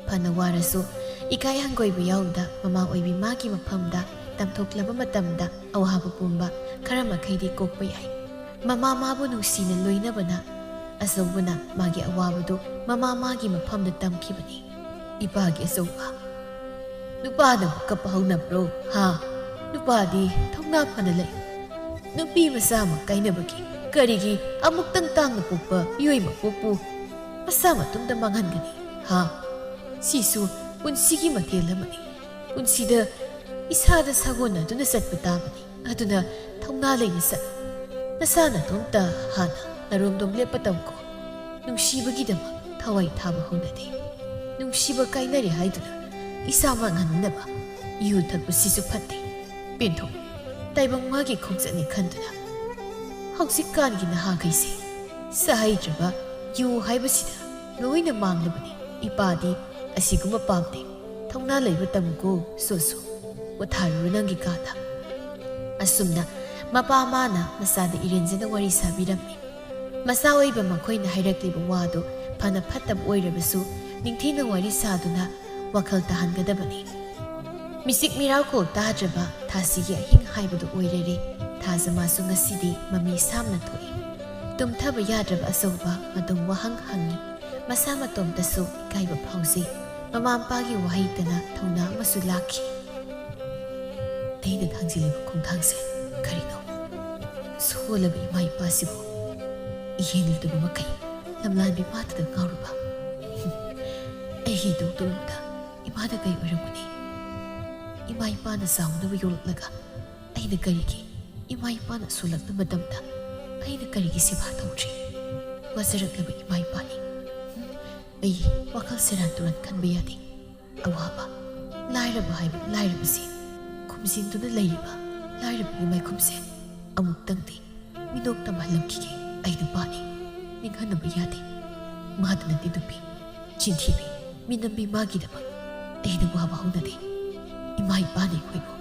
phana warasu ikai hangoibu yawda mama oibi magi maphamda tamthoklaba matamda awahaba pumba khara makhaydi kokpa yai mama mabu nungsina loinabana asawbana magi awabadu mama magi maphamda tamkhibani ipagi asawba nupana kapahawna bro ha nupadi thongna phana lai nupi masama kainabagi karigi amuktang tangna pokpa yoima pokpu masama tumda manghangani ha sisu punsigi mathelamani punsida isada sagona duna satpa tabani aduna thongna leina sat nasana tumta hana naromdom lepa tamko nungsibagidama thawai thaba honade nungshiba kainari haiduna isama nganunaba yu thakpa sisu phatte pinto taibang magi khongchani khanduna hausikkangi naha kaise sahaijaba yu haibasida loina manglabani ipadi asiguma pamte thongna leiba tamko soso watharu nangi kada asumna mapa mana masada irenjana wari sabiramni masa oiba makhoina hairakliba wado phana phatab oirabasu ningthina wari saduna wakhal tahangadabani misik mirako tadraba thasigi ahing haibadu oirere thazamasu ngasidi mami samna thoi tumthaba yadraba asauba madum wahang hangi masa matomtasu kaiba phausi mamampagi wahitana thongna amasu lakhi aina thangziliba khongthangse karino solaba imai pasibo yenilduba makai lamlanbi matada ngauruba ahi doktorda imada kai oramuni imai pana saunaba yolaga aina karigi imai pana sulakna madamda aina karigi siba tawri wasaraklaba imai pani ai wakal seran turan khanba yadi awaba lairaba haiba lairabasi kumsinduna laiba lairabagi mai kumse amuk tangti minok tamalamkige aina pani ninghanaba yadi madana tidupi chintibi minambi magidaba aina waba honade imai pani khoibo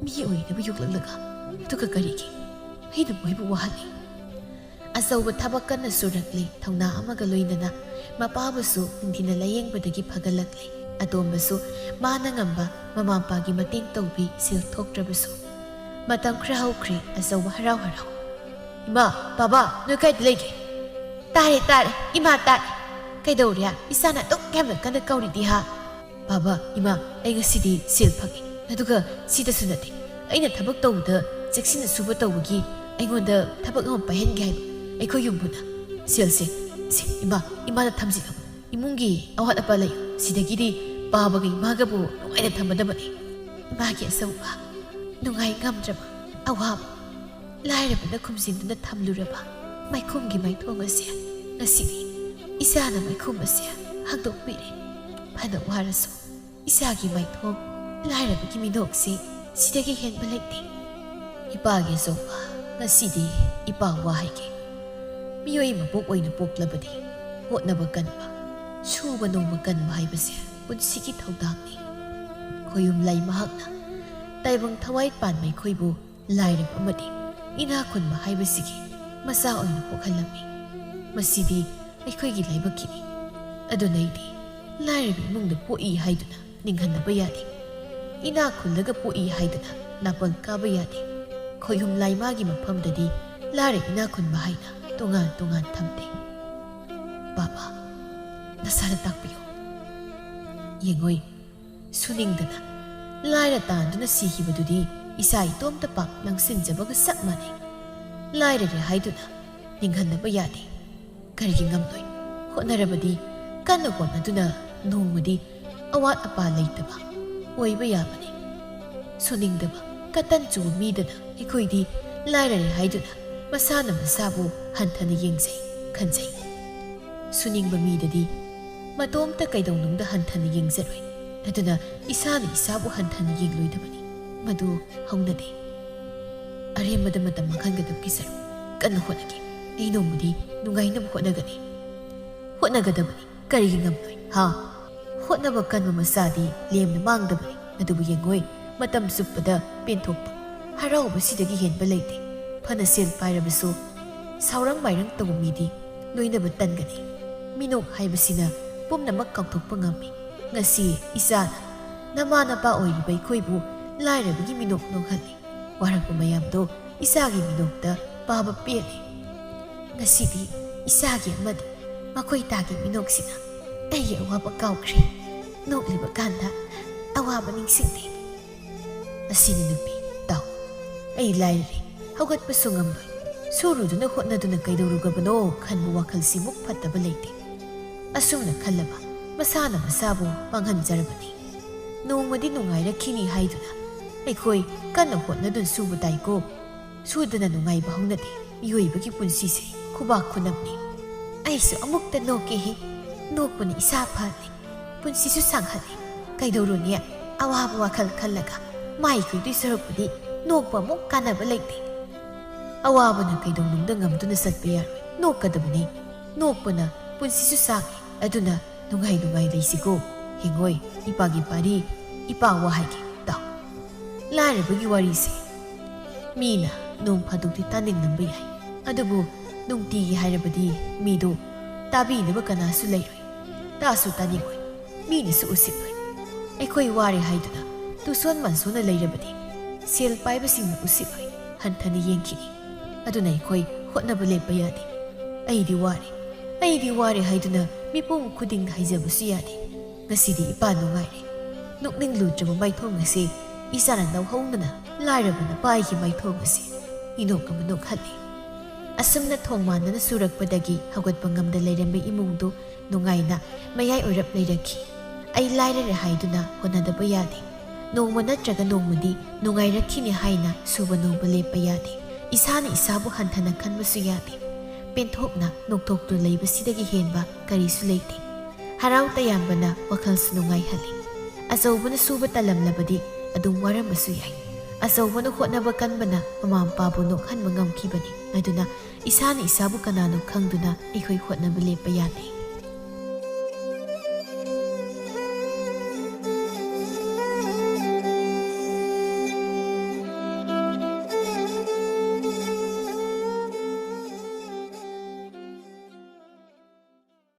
mi oinaba yuklalaga tuka karigi aina moibu wahali asauba thabakana surakli thongna amaga loinana mapabasu ningthina layengbadagi phagalakli atombasu mana ngamba mamampagi mateng tawbi sil thoktrabasu matam khra haukhri asauba harau harau ima baba noi kai lege tare ima tare kaidawriya isana tok kemna kana kauri di ha baba ima ai ngasidi sil phagi aduga sida sunati aina thabak tawda jeksina suba tawgi aingonda thabak ngam pahengi hai aiko yumbuna silse si ima da thamji imungi awat apa lai sidagidi baba gi magabu nuaina thamadabani imagi asauba nungai ngamdraba awab lairabana khumsinduna thamluraba maikhumgi maithongase ngasidi isana maikhumase hangdokpire phana warasu isagi maithong lairabagi minokse sidagi henba laite ipagi asauba ngasidi ipa wahaige miyoi mabuk oina poklabadi hotnaba kanba suba nongma kanba haibase punsigi thaudangni khoyum lai mahakna taibang thawai pan mai khoibu lairab amadi ina khunba haibasigi masa oina pokhalami masidi aikhoigi laibakini adunaidi lairab mungda poi haiduna ninghanaba yadi ina khullaga poi haiduna napal kaba yadi khoyum lai magi maphamdadi lairab ina khunba haina tongan thamte baba nasara takpiyo yengoi suningdana laira tanduna sihibadudi isa itomta pak langsinjabaga sakmani laira re haiduna ninghanaba yadi karigi ngamloi hotnarabadi kanna hotnaduna nongmadi awat apa leitaba oiba yabani suningdaba katan chu midana ikhoidi lairare haiduna masana masabu hanthana yengsei khanjai suningba midadi matomta kaidonungda hanthana yengzaroi aduna isana isabu hanthana yengloidabani madu haunade aremada matam makhangadabki saru kan honagi einomudi nungainab honagani honnagadabani karigi ngamloi ha hotnaba kanba masadi lemna mangdabani adubu yengoi matam suppada penthokpa harauba sidagi henba leite phana sel pairabasu saurang mairang tawu midi loinaba tangani minok haibasina pumnamak kaukthokpa ngami ngasi isana nama napa oiriba ikhoibu lairabagi minok nonghalli warakpa mayamdo isagi minokta paba pele ngasidi isagi amadi makhoi tagi minoksina ai awaba kaukri nokliba kanda awaba ningsingde asini nupi taw ai lairi haugatpa sungamloi suruduna hotnaduna kaidorugabano khanbu wakhal simuk phattaba leite asumna khallaba masana masabu manghanjarabani nongmadi nungairakini haiduna aikhoi kanna hotnadun subu taiko sudana nungaiba haunade yoibagi punsise khubak khunamni aisu amukta noke hi nokpani isa phali punsisu sanghali kaidoruni awaba wakhal khallaga mai khudui sarupadi nokpa muk kanaba leite awabana kaidonungda ngamduna satpa yaroi nokkadabani nokpana punsisu sangi aduna nungai nungai leisigo hingoi ipagi pari ipa wahagi taw lairabagi warise mina nong phadukti taning namba yai adubu nungtigi hairabadi mido tabinaba kanasu leiroi tasu taningoi minasu usipoi aikhoi ware haiduna tuson mansona leirabadi sel paibasingna usipoi hanthani yengkhini aduna aikhoi hotnaba lepa yade aidi ware haiduna mipum khuding haijabasu yade ngasidi ipa nungaire nokning ludraba maithong ase isana nauhaunana lairabana paigi maithong ase inokama nokhalli asumna thongmanana surakpadagi haugatpa ngamda leiramba imungdu nungaina mayai oirap leirakhi ai lairare haiduna honadaba yade nongma natraga nongmadi nungairakkhini haina suba nongba lepa yade isana isabu hanthana khanbasu yade penthokna noktoktu leibasidagi henba karisu leite harau tayambana wakhalsu nungai hali azawbana suba talamlabadi adum warambasu yai azawbana hotnaba kanbana mamampabu nokhanba ngamkhibani aduna isana isabu kanano khangduna ikhoi hotnaba lepa yade